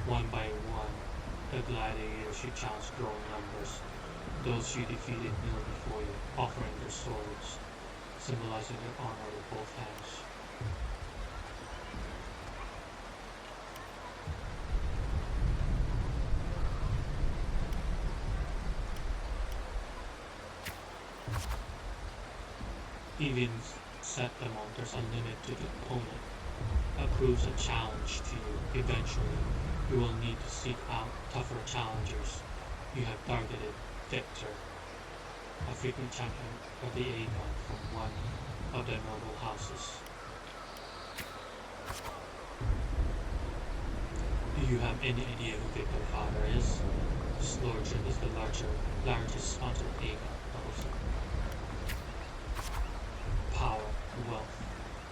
One by one, the gladiators you challenged grow in numbers. Those you defeated kneel before you, offering their swords, symbolizing their honor with both hands. Even Septimon, there's a limit to the opponent. Approves a challenge to you. Eventually, you will need to seek out tougher challengers. You have targeted Victor, a frequent champion of the A-gun from one of the noble houses. Do you have any idea who Victor's father is? His lordship is the largest sponsor A-gun. Power, wealth,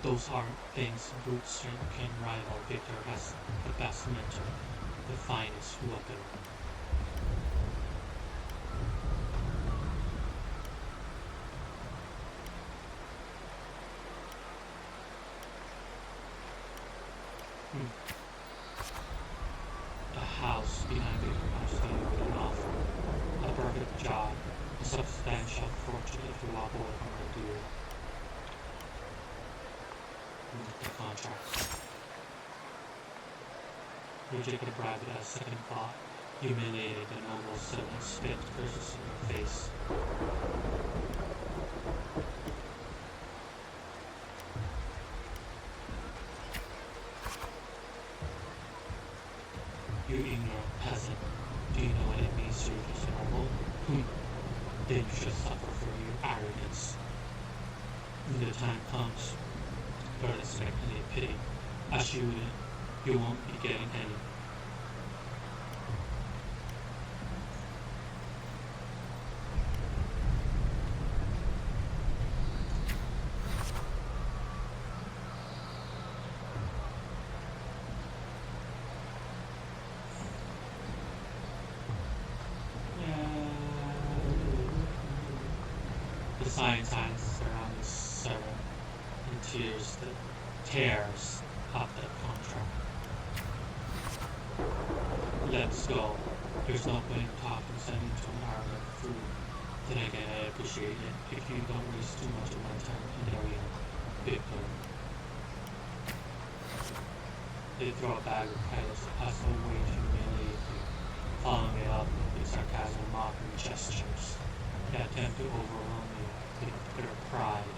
those aren't things Boots can rival. Victor has the best mentor, the finest weapon. The house behind Victor Manchester with an offer, a perfect job, a substantial fortune if you walk away from the deal. The contract. Rejected a bribe without a second thought. Humiliated, the noble suddenly spit curses in your face. You ignorant peasant. Do you know what it means to refuse a noble? Then you should suffer for your arrogance. When the time comes, don't expect any pity. As you won't be getting any. The scientists around the server in tears that tears up the contract. Let's go. There's no point in talking, sending to an arrogant fool. Then again, I appreciate it if you don't waste too much of my time in the arena. Victor. They throw a bag of credits as a way to humiliate you, following it up with sarcasm and mocking gestures. They attempt to overwhelm you with their pride.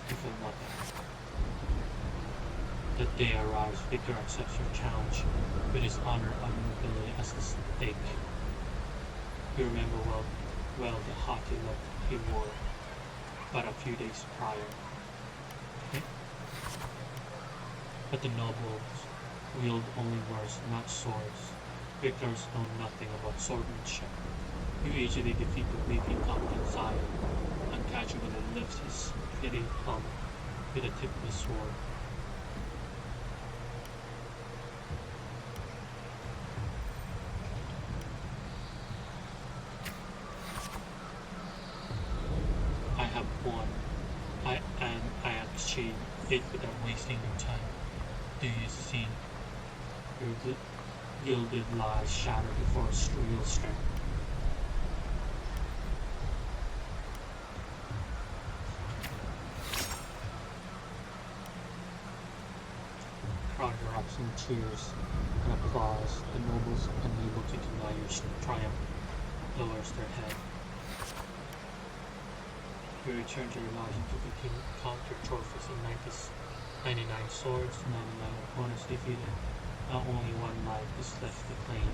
You feel nothing. The day arrives, Victor accepts your challenge, with his honor and nobility as the stake. You remember well the haughty look he wore but a few days prior. But the nobles wield only words, not swords. Victors know nothing about swordsmanship. You easily defeat the leaping confident Zion, and casually lifts his pretty thumb with the tip of his sword. I have won. I achieved it without wasting your time. Do you see? Your gilded lies shatter before its real strength. Crowd erupts in cheers and applause. The nobles, unable to deny your triumph, lowers their head. You return to your lodging to count your trophies in 99 swords, 99 opponents defeated. Not only one life is left to claim.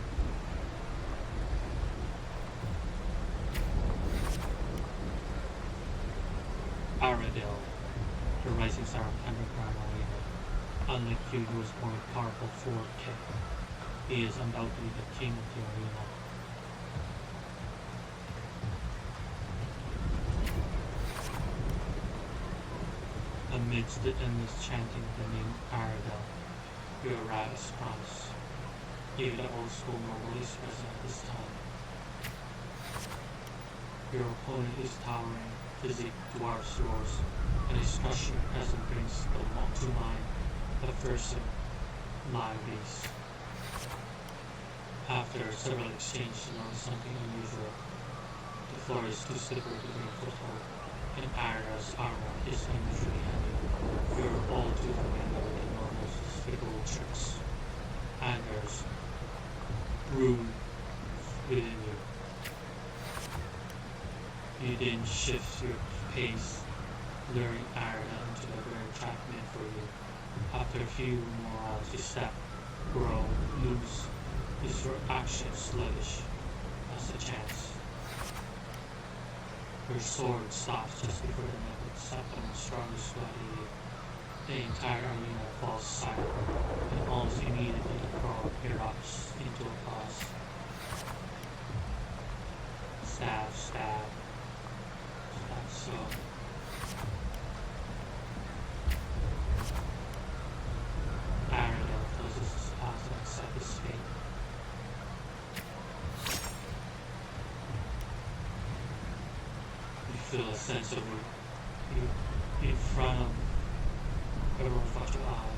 Aradel, the rising star of underground arena. Unlike you, he was born with powerful 4K. He is undoubtedly the king of the arena. Amidst the endless chanting of the name Aradel, you arrive as promised. Even the old school noble is present at this time. Your opponent is towering, physique dwarfs yours, and his crushing presence brings to mind the first live base. After several exchanges to notice something unusual, the floor is too slippery to gain foothold, and Aradel's armor is unusually heavy. You are all too familiar with the normal's despicable tricks, and there's room within you. You then shift your pace, luring Aradel into the very track meant for you. After a few more rounds, you step, grow, loose. Is your action sluggish? That's a chance. Your sword stops just before the knuckle step on the strongest gladiator. The entire arena falls silent, and almost immediately the crowd erupts into applause. Stab, stab, So Arendelle closes his eyes and accepts his fate. You feel a sense of in front of everyone's watching eye.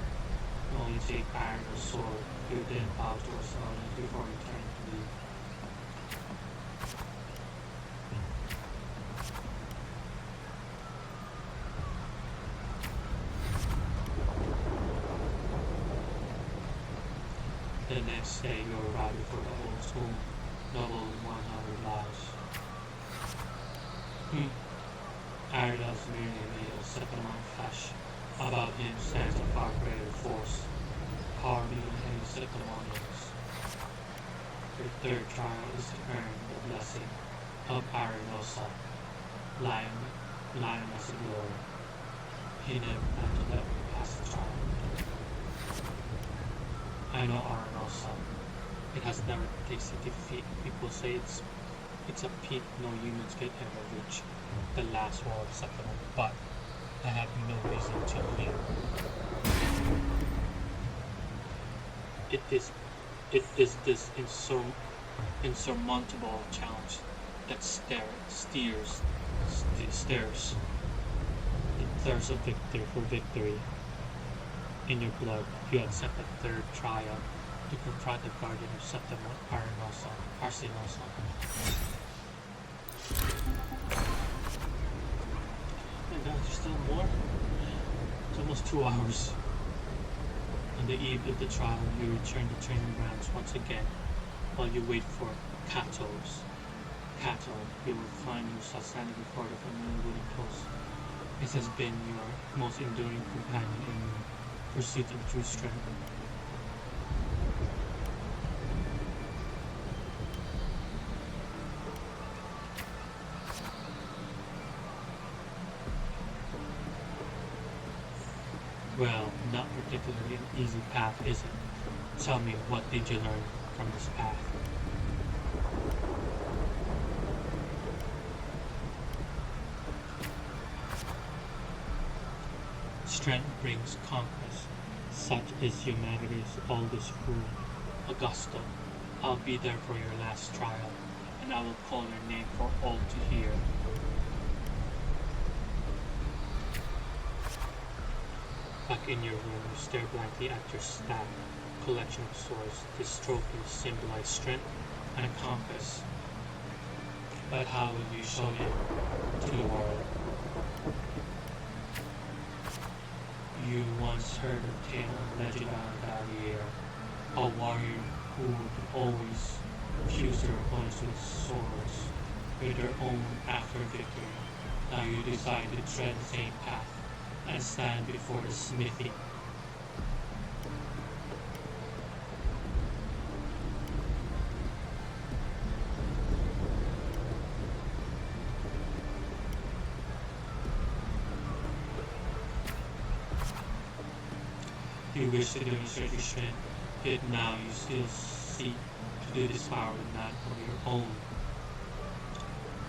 You only take Arendelle's sword. You then bow towards the audience before returning to leave. The next day, you arrive before the old tomb, noble in 100 lives. Arendelle's merely made of Septimine flesh. About him stands a far greater force, power beyond any Septimonians. Your third trial is to earn the blessing of Arenosa, Lioness of Glory. He never planned to let me pass the trial. I know Arenosa. It has never tasted defeat. People say it's a peak no humans could ever reach, the last wall of Septimon, but I have no reason to believe. It is this insurmountable challenge that steers the thirst of victory. In your blood, you accept the third trial to confront the guardian of Septimon, Arsinosa. And now there's still more. It's almost 2 hours. On the eve of the trial, you return to training grounds once again, while you wait for Katos. Kato, you will find yourself standing before the familiar wooden post. It has been your most enduring companion in your pursuit of true strength. Well, not particularly an easy path, is it? Tell me, what did you learn from this path? Strength brings conquest. Such is humanity's oldest rule. Augusta, I'll be there for your last trial, and I will call your name for all to hear. Back in your room, you stare blankly at your staff, collection of swords. This trophy symbolizes strength and a compass. But how will you show it to the world? You once heard a tale of legendary Valier, a warrior who would always fuse their opponents with swords, with their own after victory. Now you decide to tread the same path and stand before the smithy. You wish to demonstrate your strength, yet now you still seek to do this power with not of your own.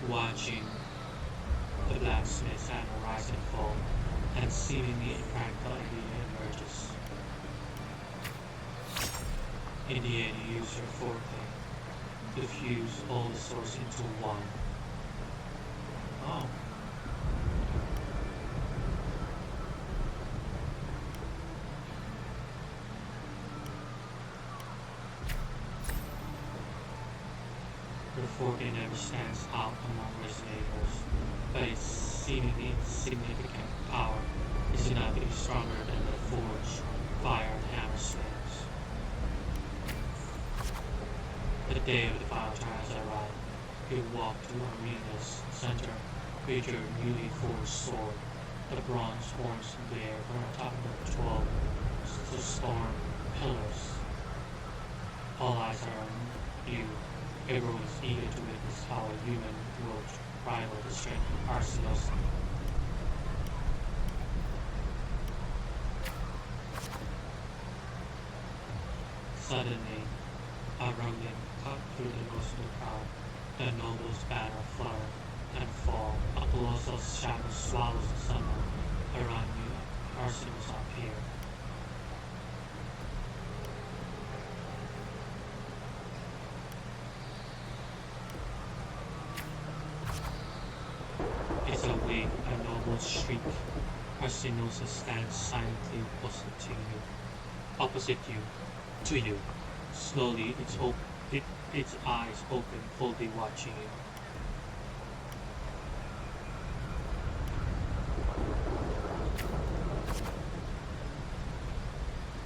Watching the blacksmith's hand rise and fall, and seemingly impractical idea emerges. In the end, you use your forte to fuse all the swords into one. Oh. Your forte never stands out among resonators, but its seemingly insignificant power is enough to be stronger than the forge, fire, and hammer swings. The day of the final trial has arrived. You walk to Arena's center with your newly forged sword. The bronze horns glare from atop of the 12 storm pillars. All eyes are on you. Everyone is eager to witness how a human will rival the strength of Arsenos. Suddenly, a rumbling cut through the most of the crowd. The noble's banner fluttered, and fall. A colossal shadow swallows the sunlight around you. Arsenals appear. It's a wave, a noble shriek. Arsenosa stands silently opposite you, to you. Slowly, its eyes open, coldly watching you.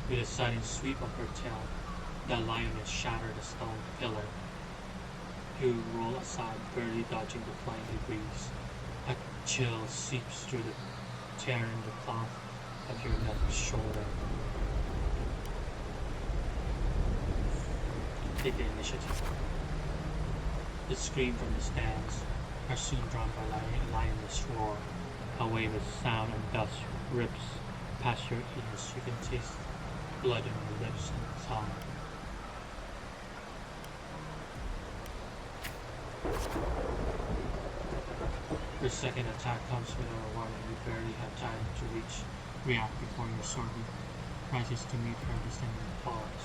With a sudden sweep of her tail, the lioness shattered a stone pillar. You roll aside, barely dodging the flying debris. A chill seeps through the tear in the cloth of your left shoulder. Take the initiative. The scream from the stands are soon drowned by lioness roar. A wave of sound and dust rips past your ears. You can taste blood on your lips and tongue. Your second attack comes without a warning. You barely have time to react before your sword rises to meet her descending paws.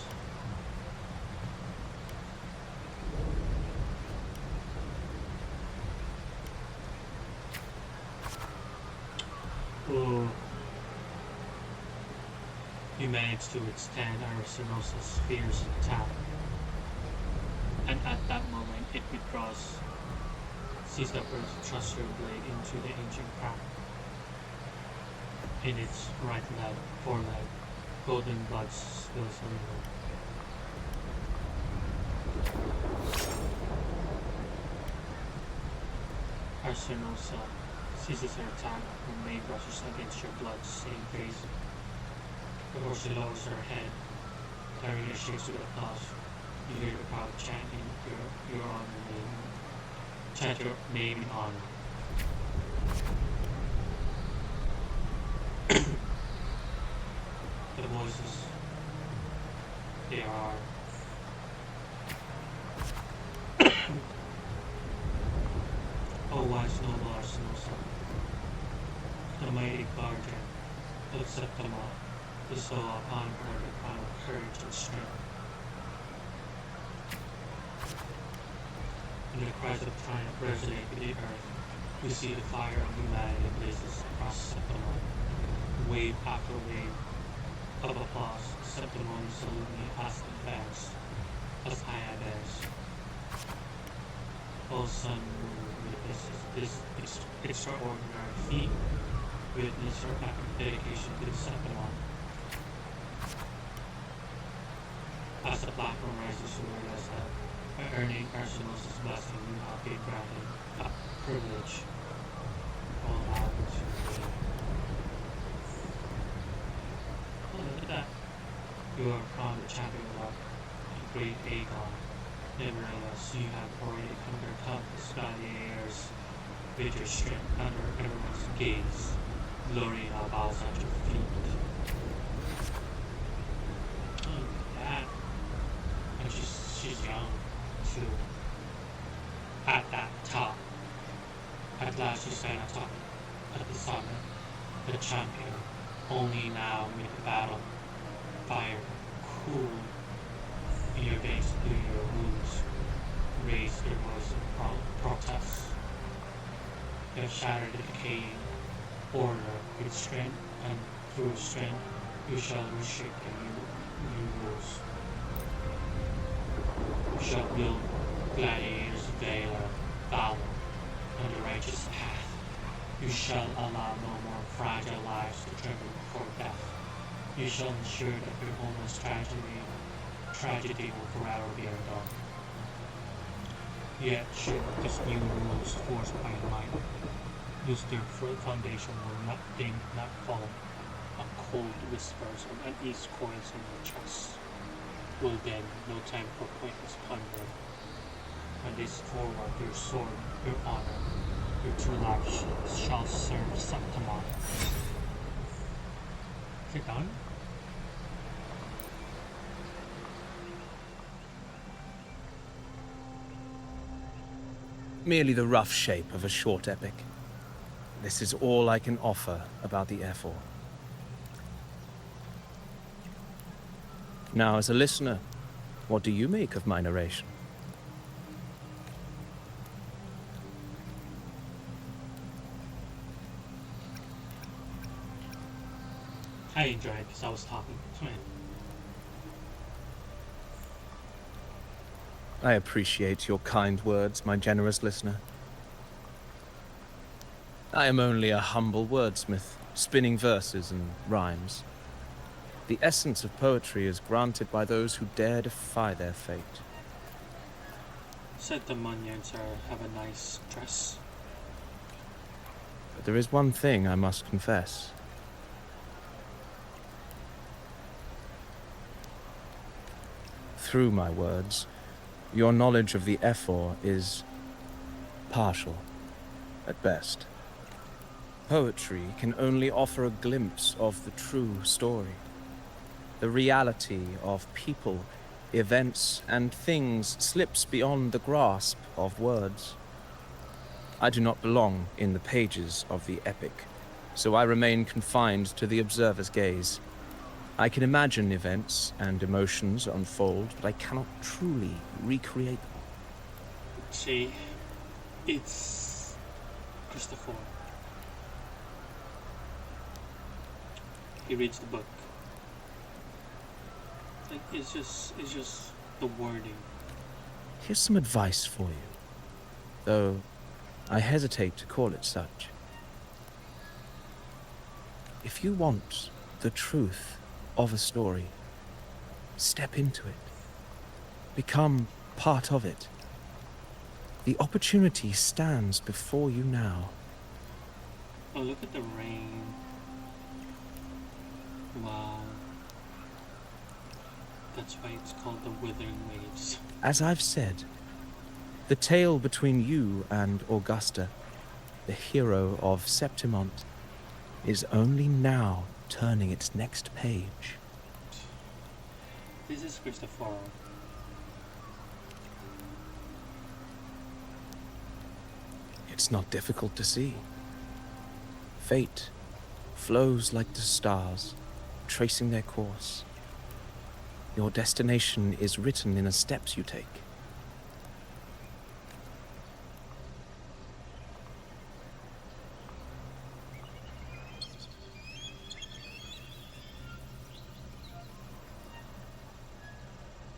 Oh. You manage to withstand Arsenosa's fierce attack. And at that moment, it withdraws. Sees up to thrust your blade into the ancient crack. In its right leg, foreleg, golden blood spills a little. Arsenosa ceases her attack and blade brushes against your blood-stained face. Before she lowers her head, Tarina shakes with a cough. You hear the crowd chanting your honor name. Chant your name in honor. The voices, they are O wise noble Arsenosa, the mighty guardian of Septima, bestow upon her the crown of courage and strength. And the cries of triumph resonate with the earth. You see the fire of humanity blazes across Septima. Wave after wave of applause. Septima salute me as advance, as I advance. O sun, witnesses this extraordinary feat. Witness her dedication to the Septima. As the platform rises to realize that by earning Arsenosa's blessing, you have been granted a privilege. All knowledge. Look at that. You are crowned the champion of the great Aegon. Nevertheless, you have already overcome the gladiators with your strength under everyone's gaze. Glory now bows at your feet. Look at that. And she's young, too. At that top. At last you stand atop at the summit, the champion. Only now with the battle fire cool in your veins through your wounds. Raise your voice in protest. You have shattered the decaying order with strength, and through strength you shall reshape the new rules. You shall build gladiators' valor on the righteous path. You shall allow no more fragile lives to tremble before death. You shall ensure that your homeless tragedy will forever be undone. Yet should these new rules forced by might lose their foundation will not fall. A cold whispers and unease coils in your chest. Will then no time for pointless pondering. And this forward your sword, your honor, your true life shall serve Septima. Is it done? merely the rough shape of a short epic. This is all I can offer about the Ephor. Now, as a listener, what do you make of my narration? I enjoyed it because I was talking. I appreciate your kind words, my generous listener. I am only a humble wordsmith, spinning verses and rhymes. The essence of poetry is granted by those who dare defy their fate. Said the Munyans have a nice dress. But there is one thing I must confess. Through my words, your knowledge of the Ephor is partial, at best. Poetry can only offer a glimpse of the true story. The reality of people, events, and things slips beyond the grasp of words. I do not belong in the pages of the epic, so I remain confined to the observer's gaze. I can imagine events and emotions unfold, but I cannot truly recreate them. See, it's Christopher. He reads the book. Like it's just the wording. Here's some advice for you, though I hesitate to call it such. If you want the truth of a story, step into it. Become part of it. The opportunity stands before you now. Oh, look at the rain. Wow. That's why it's called the Wuthering Waves. As I've said, the tale between you and Augusta, the hero of Septimont, is only now turning its next page. This is Christopher. It's not difficult to see. Fate flows like the stars, tracing their course. Your destination is written in the steps you take.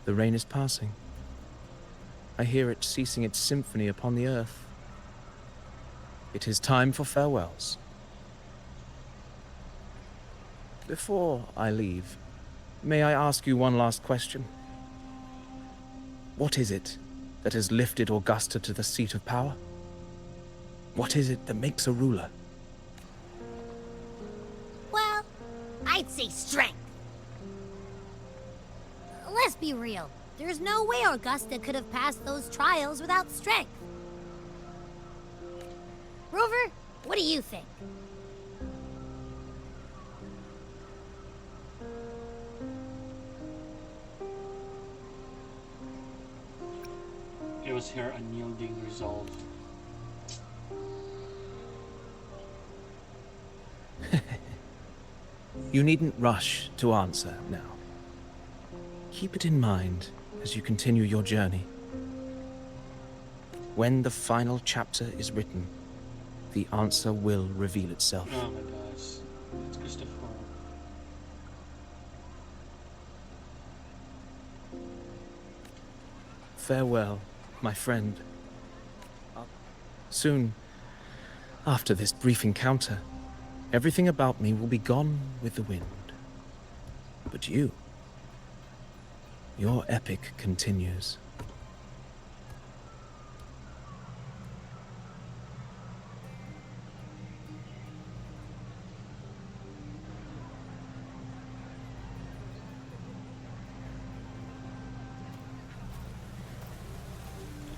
The rain is passing. I hear it ceasing its symphony upon the earth. It is time for farewells. Before I leave, may I ask you one last question? What is it that has lifted Augusta to the seat of power? What is it that makes a ruler? Well, I'd say strength. Let's be real. There's no way Augusta could have passed those trials without strength. Rover, what do you think? It was her unyielding resolve. You needn't rush to answer now. Keep it in mind as you continue your journey. When the final chapter is written, the answer will reveal itself. Oh my gosh. It's Christopher. Farewell, my friend. Soon, after this brief encounter, everything about me will be gone with the wind. But you, your epic continues.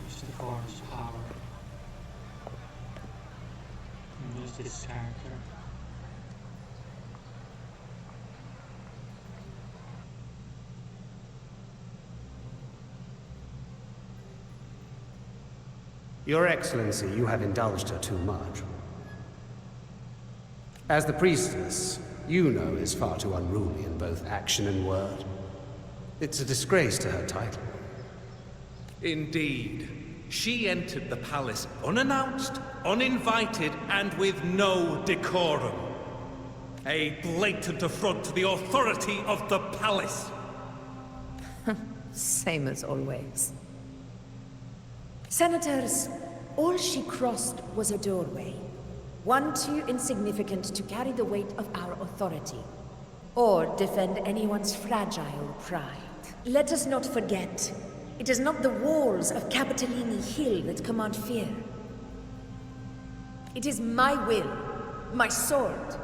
Christopher's power. And there's this character. Your Excellency, you have indulged her too much. As the priestess, Yuno is far too unruly in both action and word. It's a disgrace to her title. Indeed. She entered the palace unannounced, uninvited, and with no decorum. A blatant affront to the authority of the palace. Same as always. Senators, all she crossed was a doorway. One too insignificant to carry the weight of our authority, or defend anyone's fragile pride. Let us not forget, it is not the walls of Capitolini Hill that command fear. It is my will, my sword,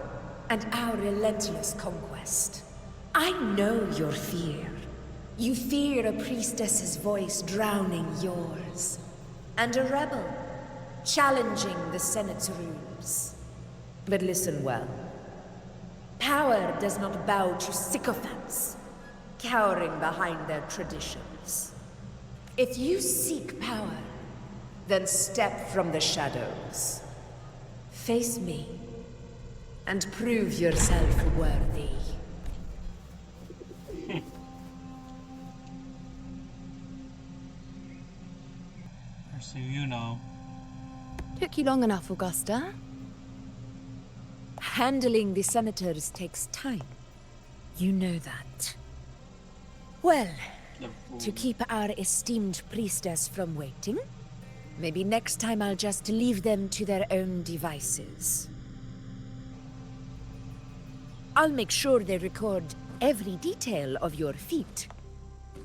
and our relentless conquest. I know your fear. You fear a priestess's voice drowning yours, and a rebel challenging the Senate's rules. But listen well. Power does not bow to sycophants, cowering behind their traditions. If you seek power, then step from the shadows. Face me, and prove yourself worthy. So you know. Took you long enough, Augusta. Handling the senators takes time. You know that. Well, to keep our esteemed priestess from waiting, maybe next time I'll just leave them to their own devices. I'll make sure they record every detail of your feat,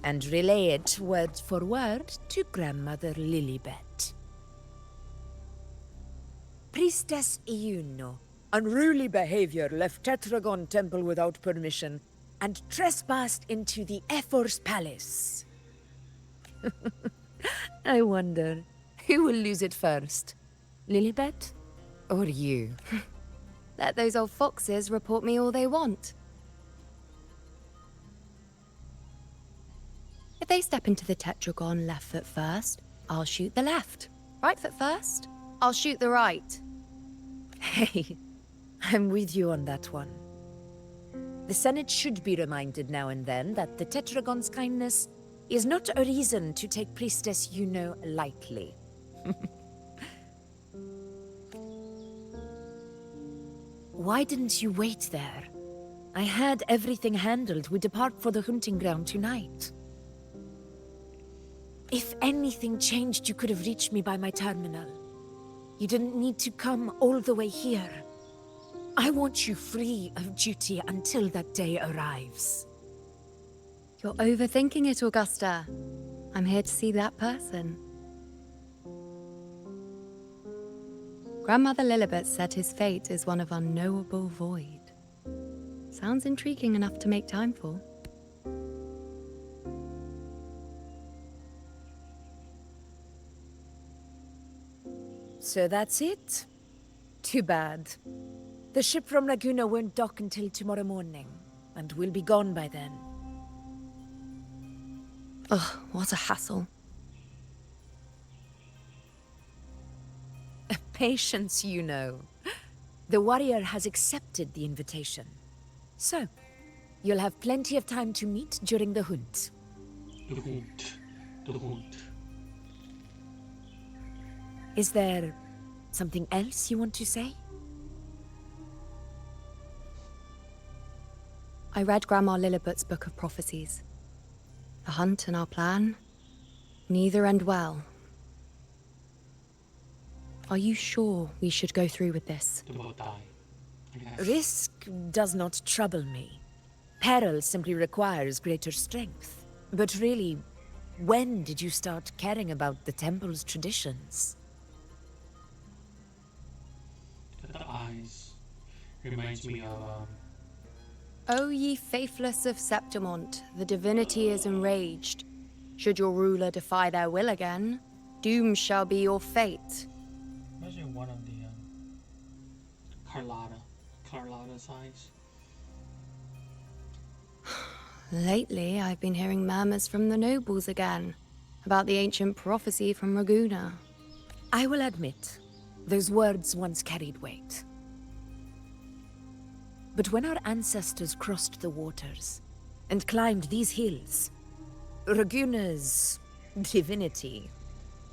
and relay it word for word to Grandmother Lilibet. Priestess Iuno. Unruly behavior left Tetragon Temple without permission, and trespassed into the Ephor's palace. I wonder, who will lose it first? Lilibet? Or you? Let those old foxes report me all they want. If they step into the Tetragon left foot first, I'll shoot the left. Right foot first, I'll shoot the right. Hey, I'm with you on that one. The Senate should be reminded now and then that the Tetragon's kindness is not a reason to take Priestess Yuno lightly. Why didn't you wait there? I had everything handled. We depart for the hunting ground tonight. If anything changed, you could have reached me by my terminal. You didn't need to come all the way here. I want you free of duty until that day arrives. You're overthinking it, Augusta. I'm here to see that person. Grandmother Lilibet said his fate is one of unknowable void. Sounds intriguing enough to make time for. So that's it? Too bad. The ship from Laguna won't dock until tomorrow morning, and we'll be gone by then. Ugh, what a hassle. Patience, you know. The warrior has accepted the invitation. So, you'll have plenty of time to meet during the hunt. The hunt. The hunt. Is there something else you want to say? I read Grandma Lilibet's Book of Prophecies. The hunt and our plan, neither end well. Are you sure we should go through with this? They both die. Risk does not trouble me. Peril simply requires greater strength. But really, when did you start caring about the temple's traditions? The eyes reminds me of O ye faithless of Septimont, the divinity is enraged. Should your ruler defy their will again, doom shall be your fate. imagine one of the Carlotta's eyes. Lately, I've been hearing murmurs from the nobles again, about the ancient prophecy from Laguna. I will admit, those words once carried weight. But when our ancestors crossed the waters and climbed these hills, Raguna's divinity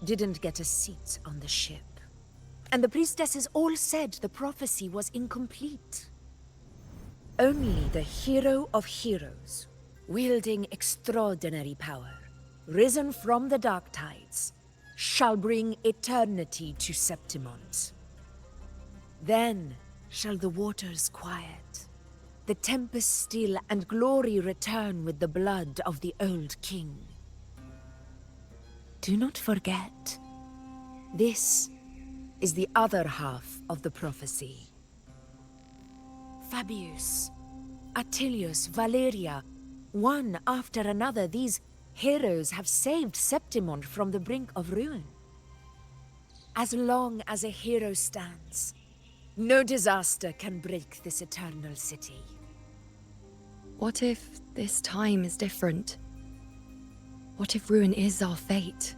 didn't get a seat on the ship. And the priestesses all said the prophecy was incomplete. Only the hero of heroes, wielding extraordinary power, risen from the dark tides, shall bring eternity to Septimont. Then shall the waters quiet, the tempest still, and glory return with the blood of the old king. Do not forget, this is the other half of the prophecy. Fabius, Attilius, Valeria, one after another, these heroes have saved Septimont from the brink of ruin. As long as a hero stands, no disaster can break this eternal city. What if this time is different? What if ruin is our fate?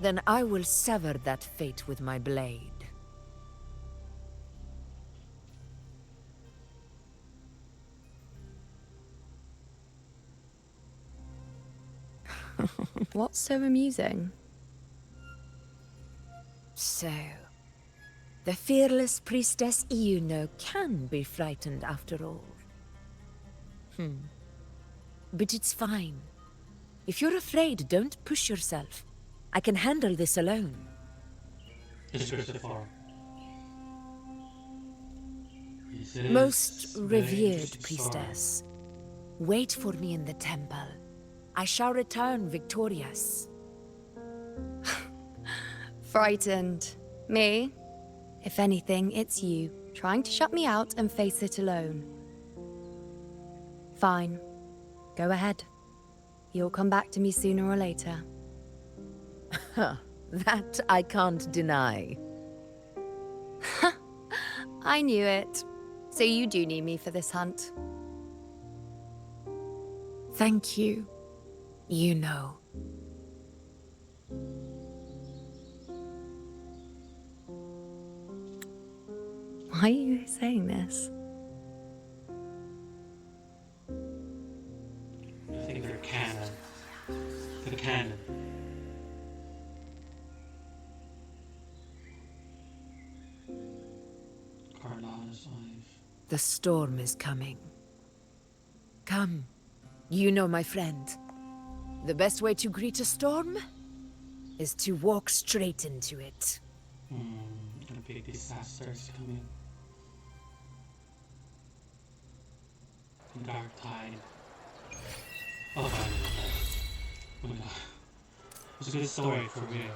Then I will sever that fate with my blade. What's so amusing? So, the fearless priestess Iuno can be frightened after all. But it's fine. If you're afraid, don't push yourself. I can handle this alone. It's Ephor. Most revered priestess, wait for me in the temple. I shall return victorious. Frightened. Me? If anything, it's you, trying to shut me out and face it alone. Fine. Go ahead. You'll come back to me sooner or later. That I can't deny. I knew it. So you do need me for this hunt. Thank you. You know. Why are you saying this? I think they're canon. The canon. Carlotta's wife. The storm is coming. Come. You know, my friend. The best way to greet a storm is to walk straight into it. A big disaster is coming. Dark tide. Oh my god. It's a good story for real.